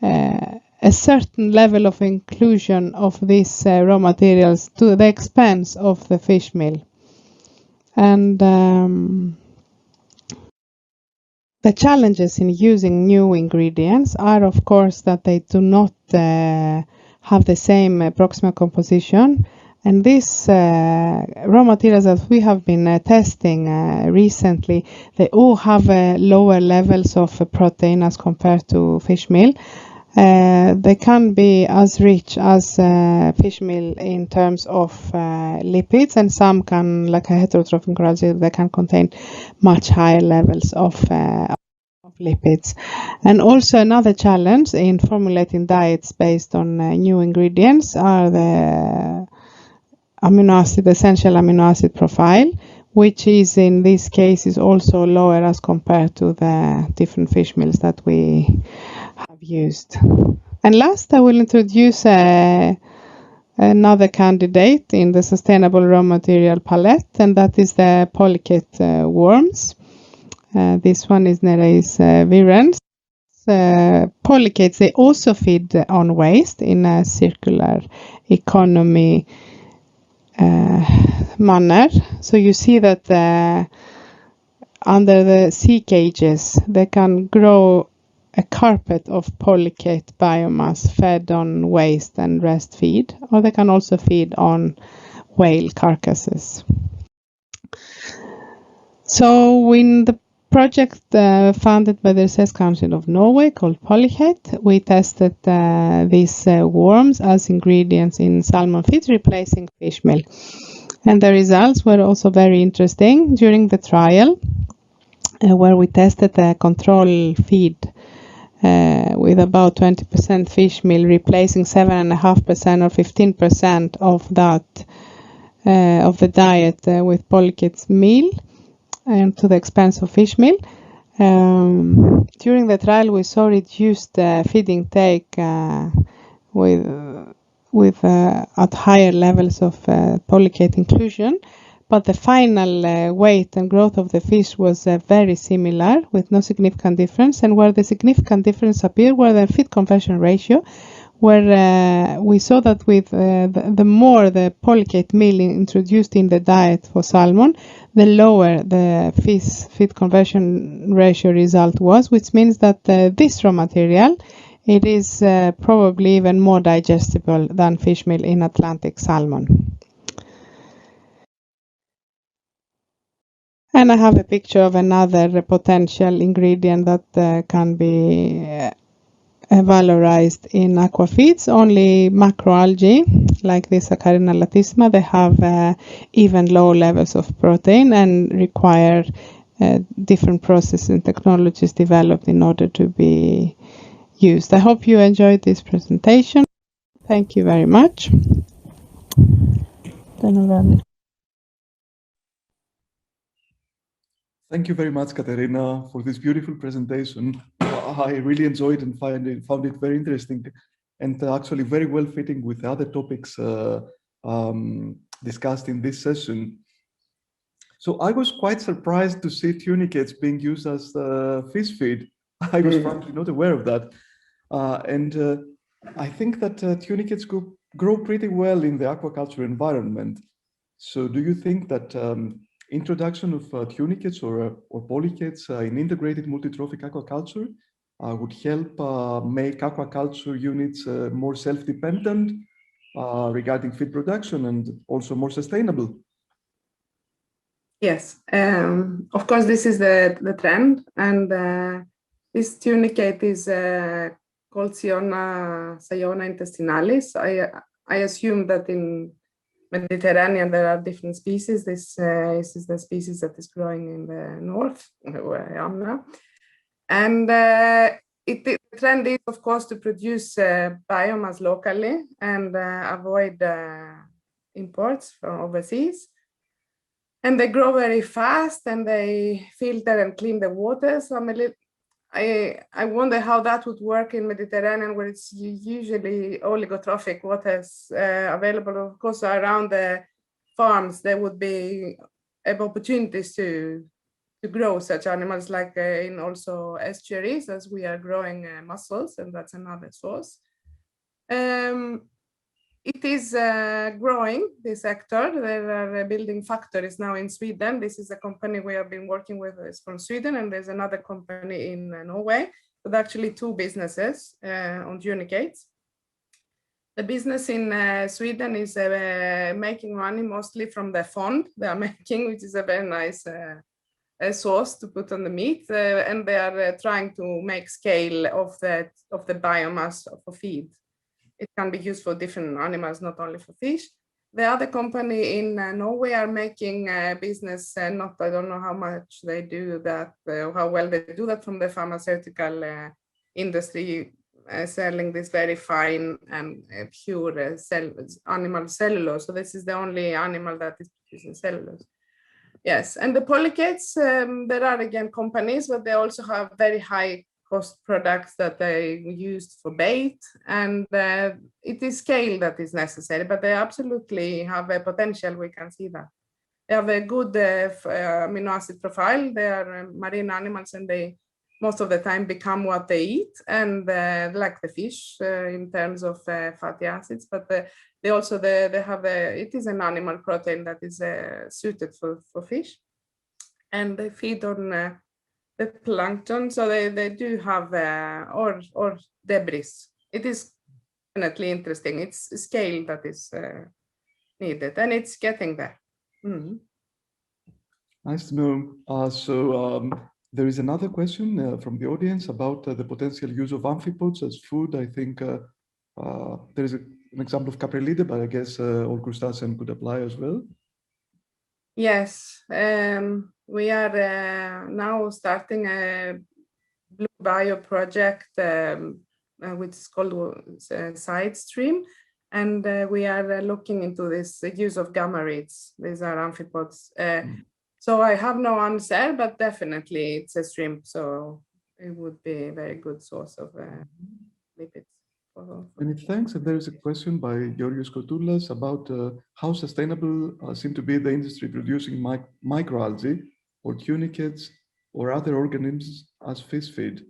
a certain level of inclusion of these raw materials to the expense of the fish meal. And the challenges in using new ingredients are, of course, that they do not have the same proximal composition. And these raw materials that we have been testing recently, they all have lower levels of protein as compared to fish meal. They can be as rich as fish meal in terms of lipids, and some can, like a heterotrophic macroalgae, they can contain much higher levels of lipids. And also another challenge in formulating diets based on new ingredients are the essential amino acid profile, which is in this case is also lower as compared to the different fish meals that we have used. And last, I will introduce another candidate in the sustainable raw material palette, and that is the polychaete worms. This one is Nereis virens. Polychaetes, they also feed on waste in a circular economy manner. So you see that under the sea cages, they can grow a carpet of polychaete biomass fed on waste and rest feed, or they can also feed on whale carcasses. So in the project funded by the Research Council of Norway called Polychaete, we tested these worms as ingredients in salmon feed, replacing fish meal. And the results were also very interesting during the trial, where we tested a control feed with about 20% fish meal, replacing 7.5% or 15% of that of the diet with polychaete meal, and to the expense of fish meal. During the trial, we saw reduced feed intake with at higher levels of polychaete inclusion, but the final weight and growth of the fish was very similar, with no significant difference. And where the significant difference appeared were the feed conversion ratio, where we saw that with the more the polychaete meal introduced in the diet for salmon, the lower the feed conversion ratio result was, which means that this raw material, it is probably even more digestible than fish meal in Atlantic salmon. And I have a picture of another potential ingredient that can be valorized in aquafeeds. Only macroalgae, like this Acarina latissima, they have even low levels of protein and require different processes and technologies developed in order to be used. I hope you enjoyed this presentation. Thank you very much. Thank you very much, Katerina, for this beautiful presentation. I really enjoyed and found it very interesting, and actually very well fitting with the other topics discussed in this session. So I was quite surprised to see tunicates being used as fish feed. I was frankly not aware of that. I think that tunicates grow pretty well in the aquaculture environment. So do you think that introduction of tunicates or polychaetes in integrated multitrophic aquaculture would help make aquaculture units more self-dependent regarding feed production and also more sustainable? Yes, of course, this is the trend, and this tunicate is called Cyona intestinalis. I assume that in Mediterranean there are different species. This is the species that is growing in the north, where I am now. And the trend is, of course, to produce biomass locally and avoid imports from overseas. And they grow very fast, and they filter and clean the water. So I wonder how that would work in Mediterranean, where it's usually oligotrophic waters available. Of course, around the farms, there would be opportunities to grow such animals, like in also estuaries, as we are growing mussels, and that's another source. It is growing, this sector. There are building factories now in Sweden. This is a company we have been working with, is from Sweden, and there's another company in Norway, with actually two businesses on tunicates. The business in Sweden is making money mostly from the fond they are making, which is a very nice sauce to put on the meat, and they are trying to make scale of the biomass for feed. It can be used for different animals, not only for fish. The other company in Norway are making business, I don't know how much they do that, how well they do that, from the pharmaceutical industry, selling this very fine and pure animal cellulose. So this is the only animal that is producing cellulose. Yes, and the polychaetes, there are again companies, but they also have very high cost products that they used for bait, and it is scale that is necessary, but they absolutely have a potential. We can see that they have a good amino acid profile. They are marine animals, and they most of the time become what they eat, and like the fish in terms of fatty acids, but they also they have it is an animal protein that is suited for fish, and they feed on the plankton, so they do have or debris. It is definitely interesting. It's scale that is needed, and it's getting there. Nice to know. There is another question from the audience about the potential use of amphipods as food. I think there is an example of caprolide, but I guess all crustaceans could apply as well. Yes, we are now starting a Blue Bio project, which is called Side Stream, and we are looking into this use of gamma rays. These are amphipods. So I have no answer, but definitely it's a stream, so it would be a very good source of lipids. Many thanks. And there is a question by Georgios Kotoulas about how sustainable seem to be the industry producing microalgae or tunicates or other organisms as fish feed.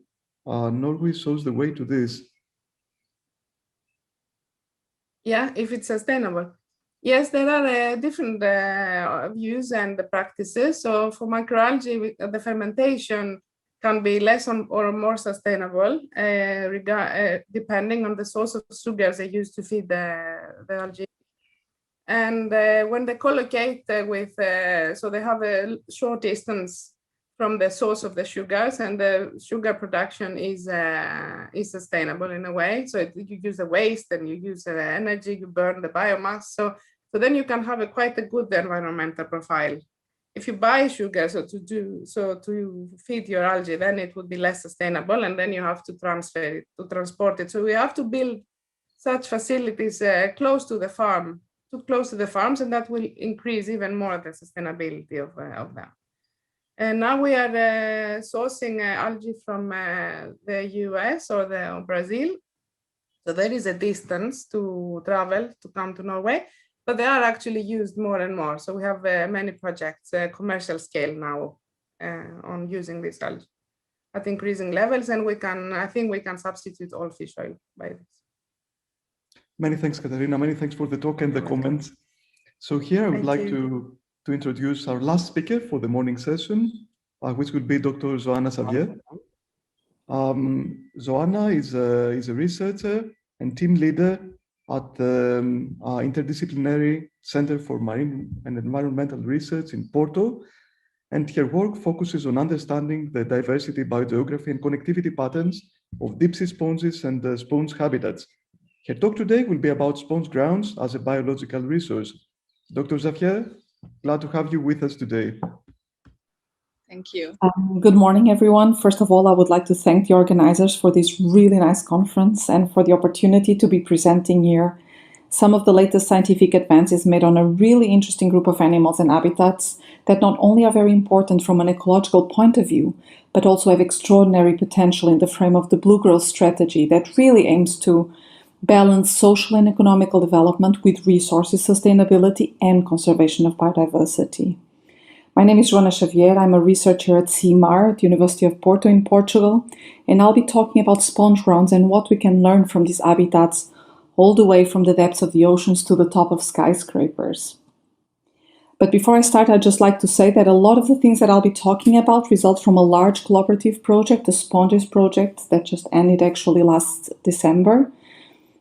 Norway shows the way to this. Yeah, if it's sustainable. Yes, there are different views and practices. So for microalgae, the fermentation can be less or more sustainable, depending on the source of sugars they use to feed the algae. And when they collocate with, so they have a short distance from the source of the sugars, and the sugar production is sustainable in a way. So you use the waste, and you use the energy, you burn the biomass. So then you can have quite a good environmental profile. If you buy sugar to feed your algae, then it would be less sustainable, and then you have to transfer it, to transport it. So we have to build such facilities close to the farm, too close to the farms, and that will increase even more the sustainability of them. And now we are sourcing algae from the US or Brazil. So there is a distance to travel to come to Norway. but they are actually used more and more. So we have many projects, commercial scale now, on using this algae at increasing levels, and I think we can substitute all fish oil by this. Many thanks, Katerina. Many thanks for the talk and the comments. So here I would like to introduce our last speaker for the morning session, which will be Dr. Joana Xavier. Joana is a researcher and team leader at the Interdisciplinary Center for Marine and Environmental Research in Porto, and her work focuses on understanding the diversity, biogeography, and connectivity patterns of deep sea sponges and sponge habitats. Her talk today will be about sponge grounds as a biological resource. Dr. Xavier, glad to have you with us today. Thank you. Good morning, everyone. First of all, I would like to thank the organizers for this really nice conference and for the opportunity to be presenting here some of the latest scientific advances made on a really interesting group of animals and habitats that not only are very important from an ecological point of view, but also have extraordinary potential in the frame of the Blue Growth strategy that really aims to balance social and economical development with resources sustainability and conservation of biodiversity. My name is Joana Xavier. I'm a researcher at CIIMAR at the University of Porto in Portugal, and I'll be talking about sponge grounds and what we can learn from these habitats all the way from the depths of the oceans to the top of skyscrapers. But before I start, I'd just like to say that a lot of the things that I'll be talking about result from a large collaborative project, the Sponges project, that just ended actually last December,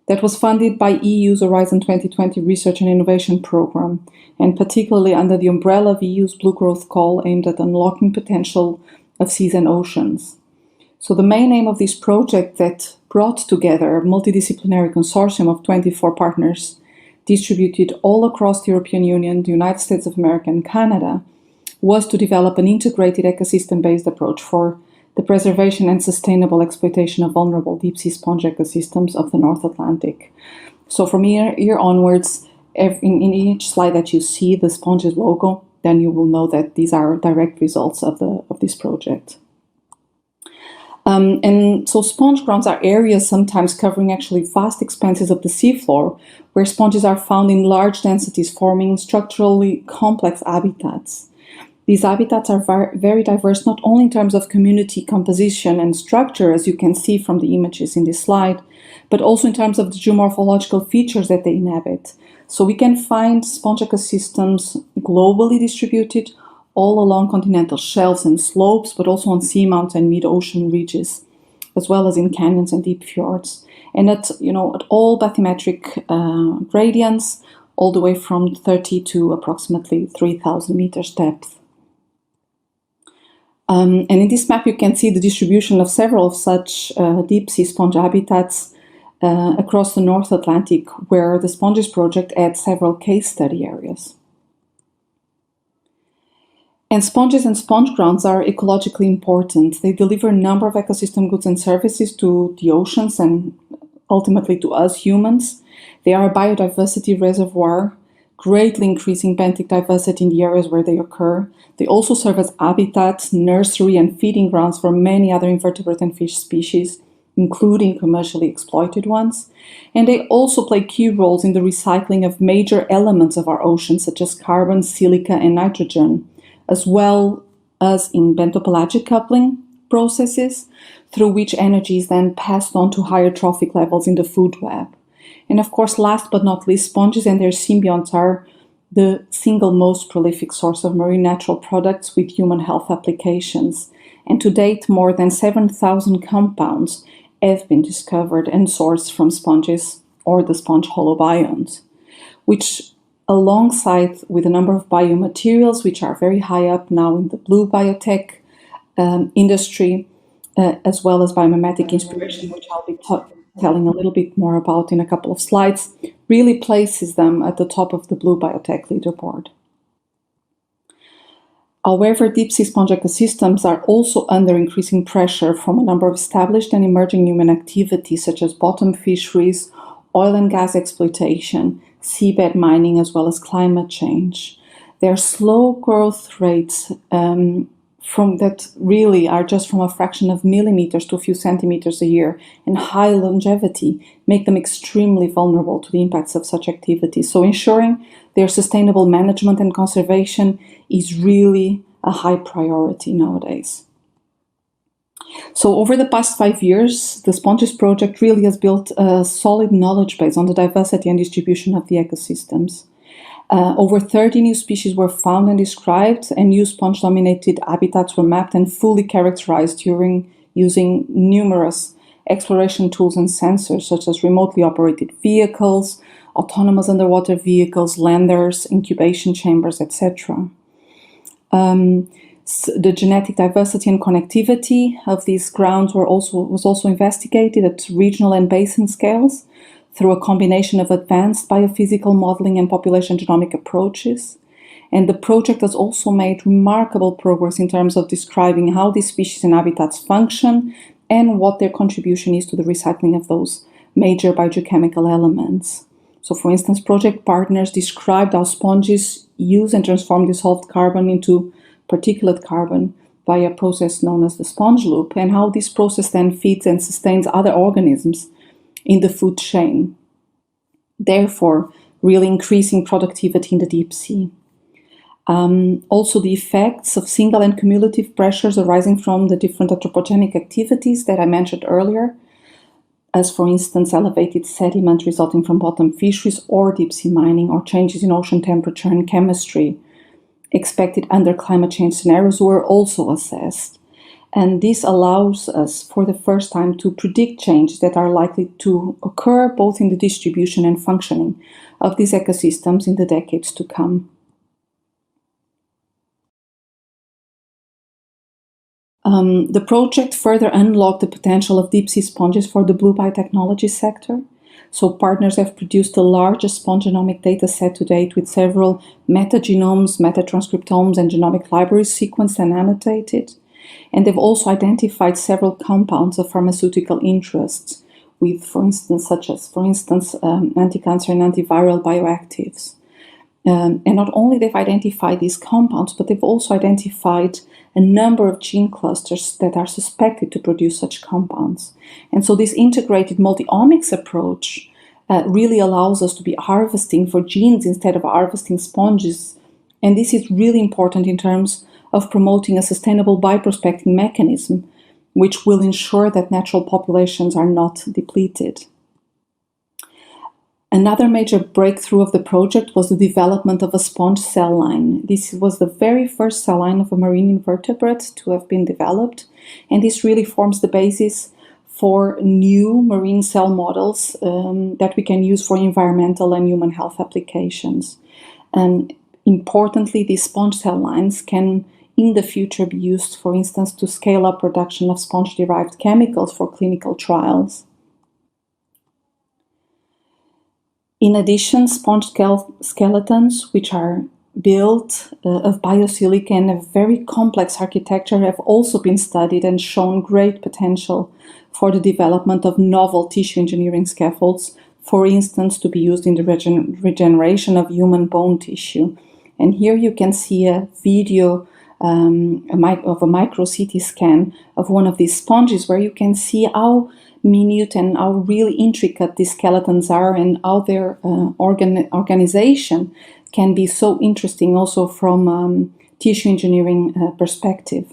that was funded by EU's Horizon 2020 Research and Innovation Programme, and particularly under the umbrella of EU's Blue Growth Call aimed at unlocking potential of seas and oceans. So the main aim of this project that brought together a multidisciplinary consortium of 24 partners distributed all across the European Union, the United States of America, and Canada was to develop an integrated ecosystem-based approach for the preservation and sustainable exploitation of vulnerable deep-sea sponge ecosystems of the North Atlantic. So from here onwards, in each slide that you see the Sponges logo, then you will know that these are direct results of this project. And so sponge grounds are areas sometimes covering actually vast expanses of the seafloor where sponges are found in large densities, forming structurally complex habitats. These habitats are very diverse, not only in terms of community composition and structure, as you can see from the images in this slide, but also in terms of the geomorphological features that they inhabit. So we can find sponge ecosystems globally distributed all along continental shelves and slopes, but also on seamounts and mid-ocean ridges, as well as in canyons and deep fjords. And at all bathymetric gradients, all the way from 30 to approximately 3,000 meters depth. And in this map, you can see the distribution of several of such deep-sea sponge habitats across the North Atlantic, where the Sponges project adds several case study areas. And sponges and sponge grounds are ecologically important. They deliver a number of ecosystem goods and services to the oceans and ultimately to us humans. They are a biodiversity reservoir, greatly increasing benthic diversity in the areas where they occur. They also serve as habitats, nursery, and feeding grounds for many other invertebrate and fish species, including commercially exploited ones. And they also play key roles in the recycling of major elements of our oceans, such as carbon, silica, and nitrogen, as well as in bentopelagic coupling processes, through which energy is then passed on to higher trophic levels in the food web. And of course, last but not least, sponges and their symbionts are the single most prolific source of marine natural products with human health applications. And to date, more than 7,000 compounds have been discovered and sourced from sponges or the sponge holobionts, which alongside with a number of biomaterials, which are very high up now in the blue biotech industry, as well as biomimetic inspiration, which I'll be telling a little bit more about in a couple of slides, really places them at the top of the blue biotech leaderboard. However, deep-sea sponge ecosystems are also under increasing pressure from a number of established and emerging human activities, such as bottom fisheries, oil and gas exploitation, seabed mining, as well as climate change. Their slow growth rates that really are just from a fraction of millimeters to a few centimeters a year and high longevity make them extremely vulnerable to the impacts of such activities. So ensuring their sustainable management and conservation is really a high priority nowadays. So over the past 5 years, the Sponges project really has built a solid knowledge base on the diversity and distribution of the ecosystems. Over 30 new species were found and described, and new sponge-dominated habitats were mapped and fully characterized using numerous exploration tools and sensors, such as remotely operated vehicles, autonomous underwater vehicles, landers, incubation chambers, etc. The genetic diversity and connectivity of these grounds was also investigated at regional and basin scales through a combination of advanced biophysical modeling and population genomic approaches. And the project has also made remarkable progress in terms of describing how these species and habitats function and what their contribution is to the recycling of those major biogeochemical elements. So, for instance, project partners described how sponges use and transform dissolved carbon into particulate carbon by a process known as the sponge loop, and how this process then feeds and sustains other organisms in the food chain, therefore really increasing productivity in the deep sea. Also, the effects of single and cumulative pressures arising from the different anthropogenic activities that I mentioned earlier, as for instance elevated sediment resulting from bottom fisheries or deep sea mining, or changes in ocean temperature and chemistry expected under climate change scenarios, were also assessed. And this allows us for the first time to predict changes that are likely to occur both in the distribution and functioning of these ecosystems in the decades to come. The project further unlocked the potential of deep sea sponges for the blue biotechnology sector. So partners have produced the largest sponge genomic data set to date, with several metagenomes, metatranscriptomes, and genomic libraries sequenced and annotated. And they've also identified several compounds of pharmaceutical interests, with, for instance, anti-cancer and antiviral bioactives. And not only they've identified these compounds, but they've also identified a number of gene clusters that are suspected to produce such compounds. And so this integrated multi-omics approach really allows us to be harvesting for genes instead of harvesting sponges. And this is really important in terms of promoting a sustainable bioprospecting mechanism, which will ensure that natural populations are not depleted. Another major breakthrough of the project was the development of a sponge cell line. This was the very first cell line of a marine invertebrate to have been developed, and this really forms the basis for new marine cell models that we can use for environmental and human health applications. And importantly, these sponge cell lines can in the future be used, for instance, to scale up production of sponge-derived chemicals for clinical trials. In addition, sponge skeletons, which are built of biosilica and a very complex architecture, have also been studied and shown great potential for the development of novel tissue engineering scaffolds, for instance, to be used in the regeneration of human bone tissue. And here you can see a video of a micro CT scan of one of these sponges, where you can see how minute and how really intricate these skeletons are, and how their organization can be so interesting also from tissue engineering perspective.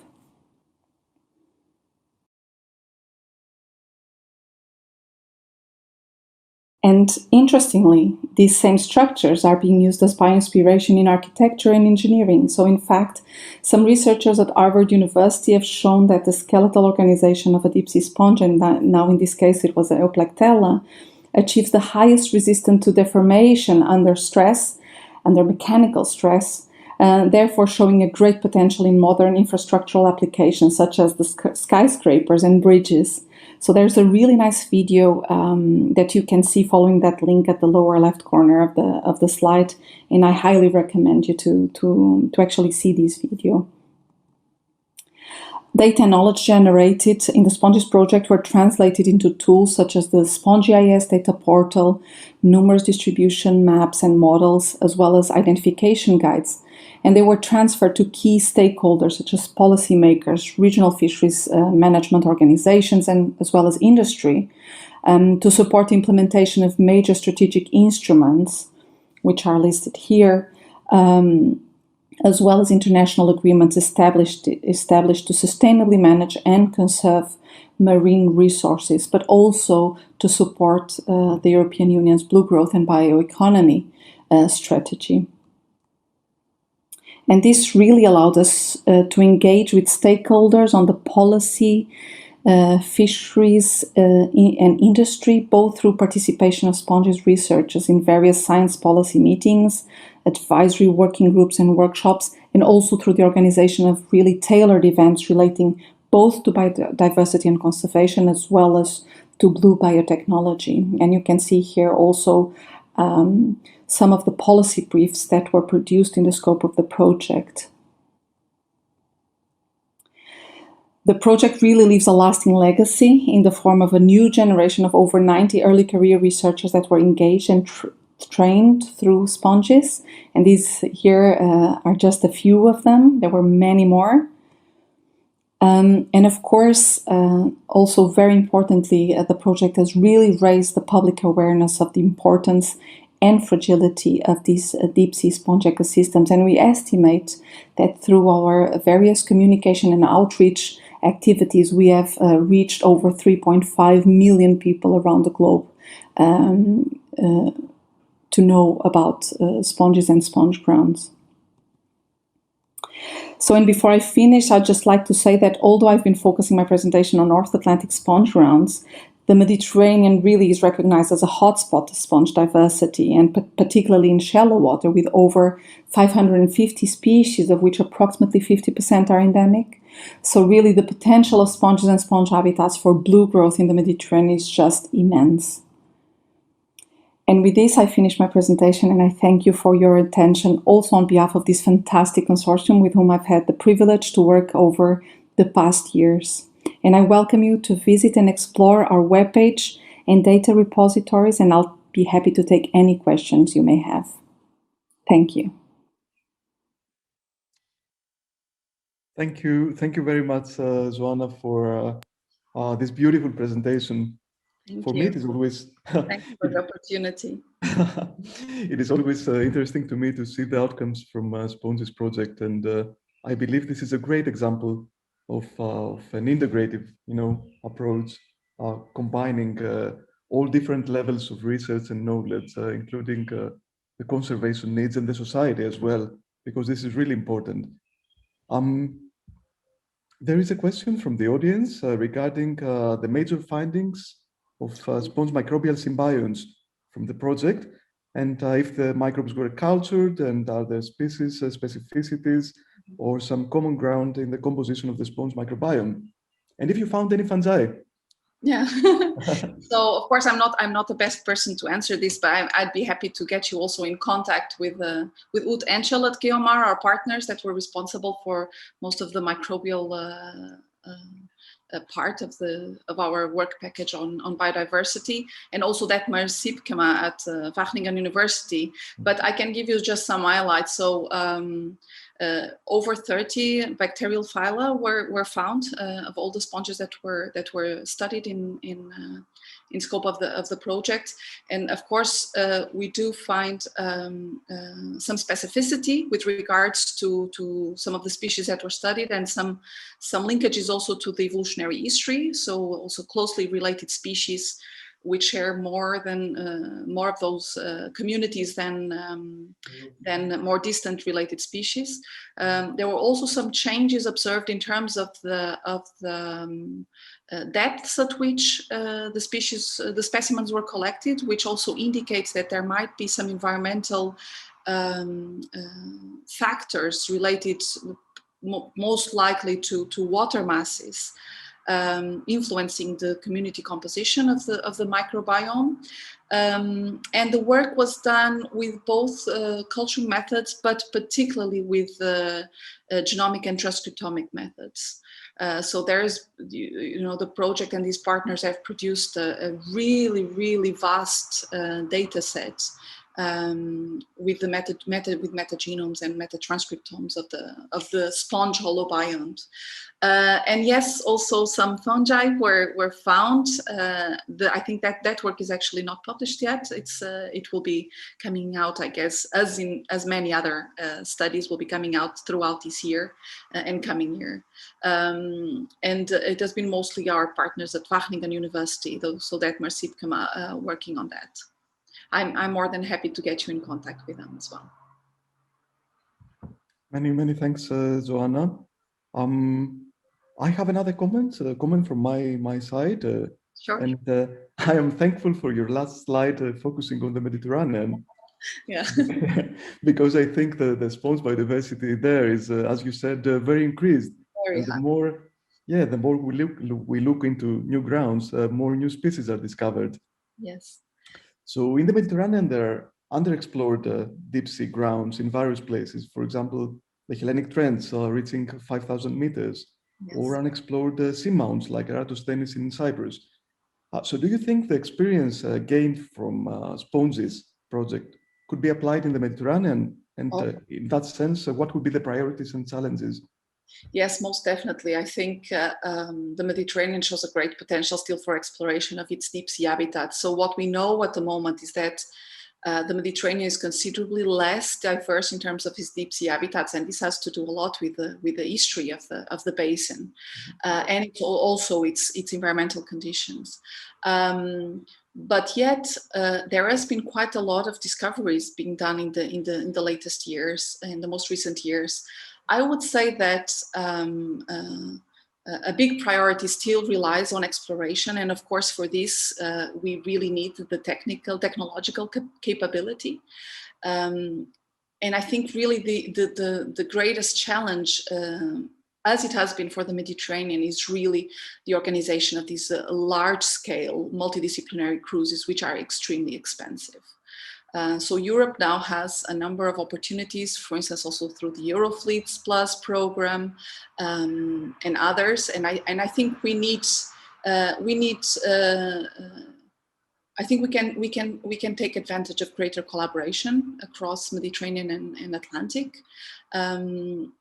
And interestingly, these same structures are being used as bioinspiration in architecture and engineering. So in fact, some researchers at Harvard University have shown that the skeletal organization of a deep sea sponge, and now in this case it was a Euplectella, achieves the highest resistance to deformation under stress, under mechanical stress, therefore showing a great potential in modern infrastructural applications such as the skyscrapers and bridges. So there's a really nice video that you can see following that link at the lower left corner of the slide, and I highly recommend you to actually see this video. Data and knowledge generated in the Sponges project were translated into tools such as the SpongeIS data portal, numerous distribution maps and models, as well as identification guides. And they were transferred to key stakeholders such as policymakers, regional fisheries management organizations, and as well as industry, to support the implementation of major strategic instruments, which are listed here, as well as international agreements established to sustainably manage and conserve marine resources, but also to support the European Union's blue growth and bioeconomy strategy. And this really allowed us to engage with stakeholders on the policy, fisheries and industry, both through participation of Sponges researchers in various science policy meetings, advisory working groups and workshops, and also through the organization of really tailored events relating both to biodiversity and conservation as well as to blue biotechnology. And you can see here also some of the policy briefs that were produced in the scope of the project. The project really leaves a lasting legacy in the form of a new generation of over 90 early career researchers that were engaged and trained through Sponges. And these here are just a few of them. There were many more. And of course, also very importantly, the project has really raised the public awareness of the importance and fragility of these deep sea sponge ecosystems. And we estimate that through our various communication and outreach activities, we have reached over 3.5 million people around the globe to know about sponges and sponge grounds. So, and before I finish, I'd just like to say that although I've been focusing my presentation on North Atlantic sponge grounds, the Mediterranean really is recognized as a hotspot of sponge diversity, and particularly in shallow water, with over 550 species, of which approximately 50% are endemic. So really the potential of sponges and sponge habitats for blue growth in the Mediterranean is just immense. And with this, I finish my presentation, and I thank you for your attention, also on behalf of this fantastic consortium with whom I've had the privilege to work over the past years. And I welcome you to visit and explore our webpage and data repositories, and I'll be happy to take any questions you may have. Thank you. Thank you very much, Joana, for this beautiful presentation. Thank for you. me, it is always Thank you for the opportunity. It is always interesting to me to see the outcomes from Sponges project, and I believe this is a great example of an integrative, approach, combining all different levels of research and knowledge, including the conservation needs and the society as well, because this is really important. There is a question from the audience regarding the major findings of sponge microbial symbionts from the project, and if the microbes were cultured, and are there species specificities or some common ground in the composition of the sponge microbiome, and if you found any fungi. Yeah. So of course I'm not the best person to answer this, but I'd be happy to get you also in contact with Ut Enschel at CIIMAR, our partners that were responsible for most of the microbial part of our work package on biodiversity, and also Detmar Siepkema at Wageningen University. But I can give you just some highlights. So over 30 bacterial phyla were found of all the sponges that were studied in scope of the project, and of course we do find some specificity with regards to some of the species that were studied, and some linkages also to the evolutionary history. So also closely related species which share more of those communities than more distant related species. There were also some changes observed in terms of the depths at which the specimens were collected, which also indicates that there might be some environmental factors related most likely to water masses, influencing the community composition of the microbiome. And the work was done with both culturing methods, but particularly with genomic and transcriptomic methods. So there's, the project and these partners have produced a really, really vast data set with the metagenomes and metatranscriptomes of the sponge holobiont. And yes, also some fungi were found. I think that work is actually not published yet. It will be coming out, I guess, as many other studies will be coming out throughout this year and coming year. And it has been mostly our partners at Wageningen University, so that CIIMAR working on that. I'm more than happy to get you in contact with them as well. Many, many thanks, Joanna. I have another comment from my side. Sure. And I am thankful for your last slide focusing on the Mediterranean. Yeah. Because I think the sponge biodiversity there is, as you said, very increased. Very and the high. the more we look into new grounds, more new species are discovered. Yes. So in the Mediterranean, there are underexplored deep sea grounds in various places. For example, the Hellenic trends reaching 5,000 meters, Yes. or unexplored seamounts like Eratosthenes in Cyprus. So do you think the experience gained from Sponges project could be applied in the Mediterranean? And in that sense, what would be the priorities and challenges? Yes, most definitely. I think the Mediterranean shows a great potential still for exploration of its deep sea habitats. So what we know at the moment is that the Mediterranean is considerably less diverse in terms of its deep sea habitats, and this has to do a lot with the history of the basin, and it's also its environmental conditions. But yet there has been quite a lot of discoveries being done in the latest years, in the most recent years. I would say that a big priority still relies on exploration. And of course, for this, we really need the technological capability. And I think really the greatest challenge, as it has been for the Mediterranean, is really the organization of these large-scale multidisciplinary cruises, which are extremely expensive. So Europe now has a number of opportunities, for instance, also through the Eurofleets Plus program and others. And I think I think we can take advantage of greater collaboration across Mediterranean and Atlantic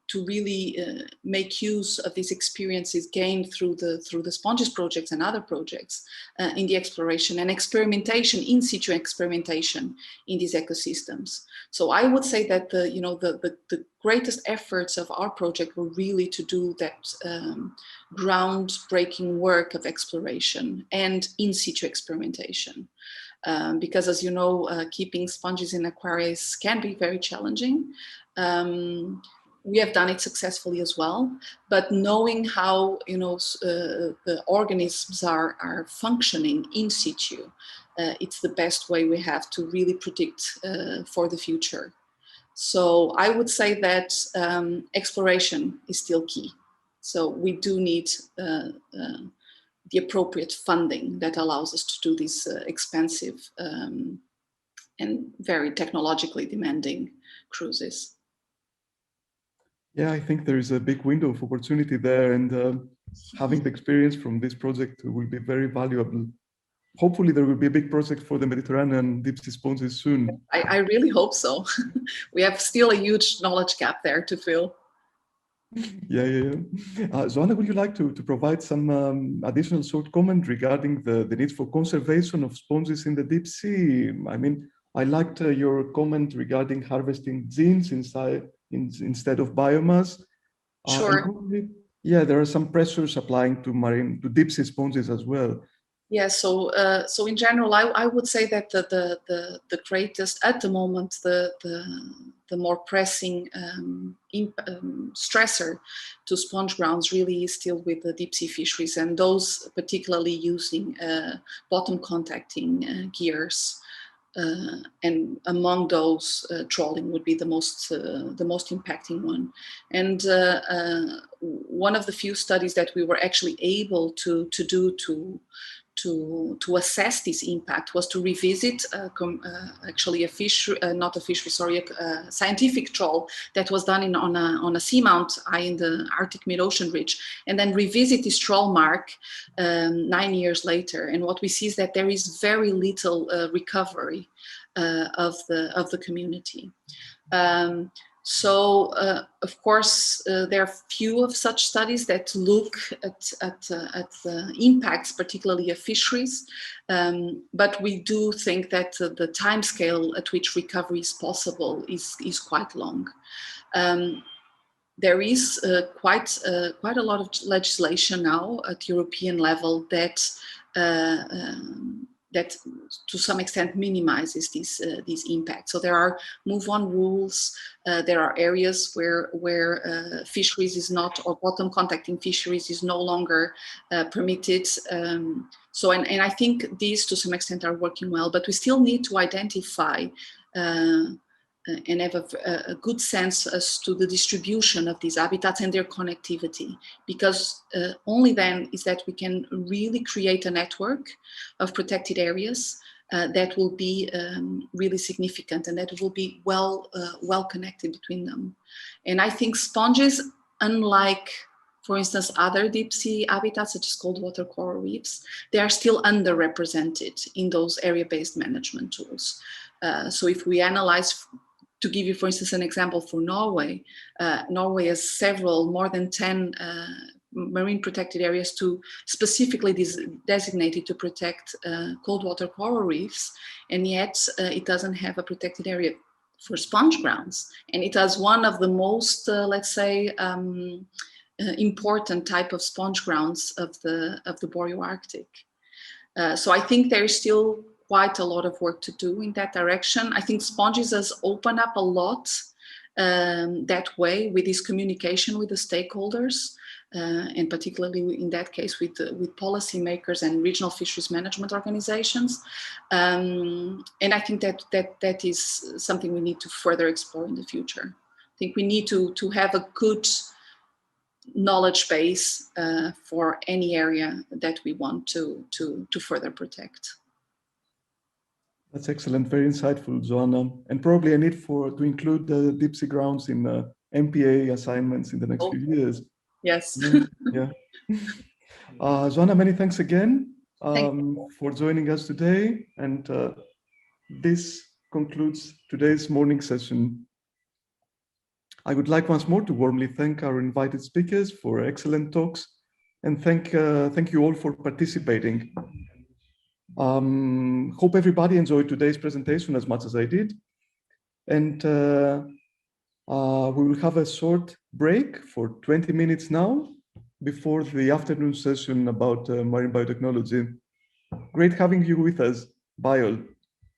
to really make use of these experiences gained through the Sponges projects and other projects in the exploration and experimentation, in situ experimentation in these ecosystems. So I would say that the greatest efforts of our project were really to do that groundbreaking work of exploration and in situ experimentation. Because as you know, keeping sponges in aquariums can be very challenging. We have done it successfully as well, but knowing how the organisms are functioning in situ, it's the best way we have to really predict for the future. So I would say that exploration is still key. So we do need the appropriate funding that allows us to do these expensive and very technologically demanding cruises. Yeah, I think there is a big window of opportunity there, and having the experience from this project will be very valuable. Hopefully there will be a big project for the Mediterranean deep sea sponges soon. I really hope so. We have still a huge knowledge gap there to fill. Yeah. Joanna, would you like to provide some additional short comment regarding the need for conservation of sponges in the deep sea? I mean, I liked your comment regarding harvesting genes instead of biomass. Sure. Probably, there are some pressures applying to deep sea sponges as well. Yeah, so in general, I would say that the greatest, at the moment, the more pressing stressor to sponge grounds really is still with the deep sea fisheries, and those particularly using bottom contacting gears. And among those, trawling would be the most impacting one. And one of the few studies that we were actually able to do to assess this impact was to revisit actually a scientific trawl that was done on a seamount high in the Arctic mid-ocean ridge, and then revisit this trawl mark 9 years later. And what we see is that there is very little recovery of the community. Of course, there are few of such studies that look at the impacts, particularly of fisheries, but we do think that the timescale at which recovery is possible is quite long. There is quite a lot of legislation now at European level that that to some extent minimizes these impacts. So there are move-on rules. There are areas where fisheries is not, or bottom contacting fisheries is no longer permitted. And I think these to some extent are working well, but we still need to identify and have a good sense as to the distribution of these habitats and their connectivity, because only then is that we can really create a network of protected areas that will be really significant and that will be well connected between them. And I think sponges, unlike, for instance, other deep sea habitats such as cold water coral reefs, they are still underrepresented in those area-based management tools. So if we analyze, to give you, for instance, an example for Norway, Norway has more than 10 marine protected areas specifically designated to protect cold water coral reefs, and yet it doesn't have a protected area for sponge grounds. And it has one of the most, let's say, important type of sponge grounds of the Boreal-Arctic. So I think there is still quite a lot of work to do in that direction. I think sponges has opened up a lot that way with this communication with the stakeholders, and particularly in that case with policymakers and regional fisheries management organizations. And I think that is something we need to further explore in the future. I think we need to have a good knowledge base for any area that we want to further protect. That's excellent, very insightful, Joana, and probably a need to include the deep sea grounds in MPA assignments in the next few years. Yes. Yeah. Joana, many thanks again for joining us today, and this concludes today's morning session. I would like once more to warmly thank our invited speakers for excellent talks, and thank you all for participating. Hope everybody enjoyed today's presentation as much as I did. And we will have a short break for 20 minutes now before the afternoon session about marine biotechnology. Great having you with us. Bye all.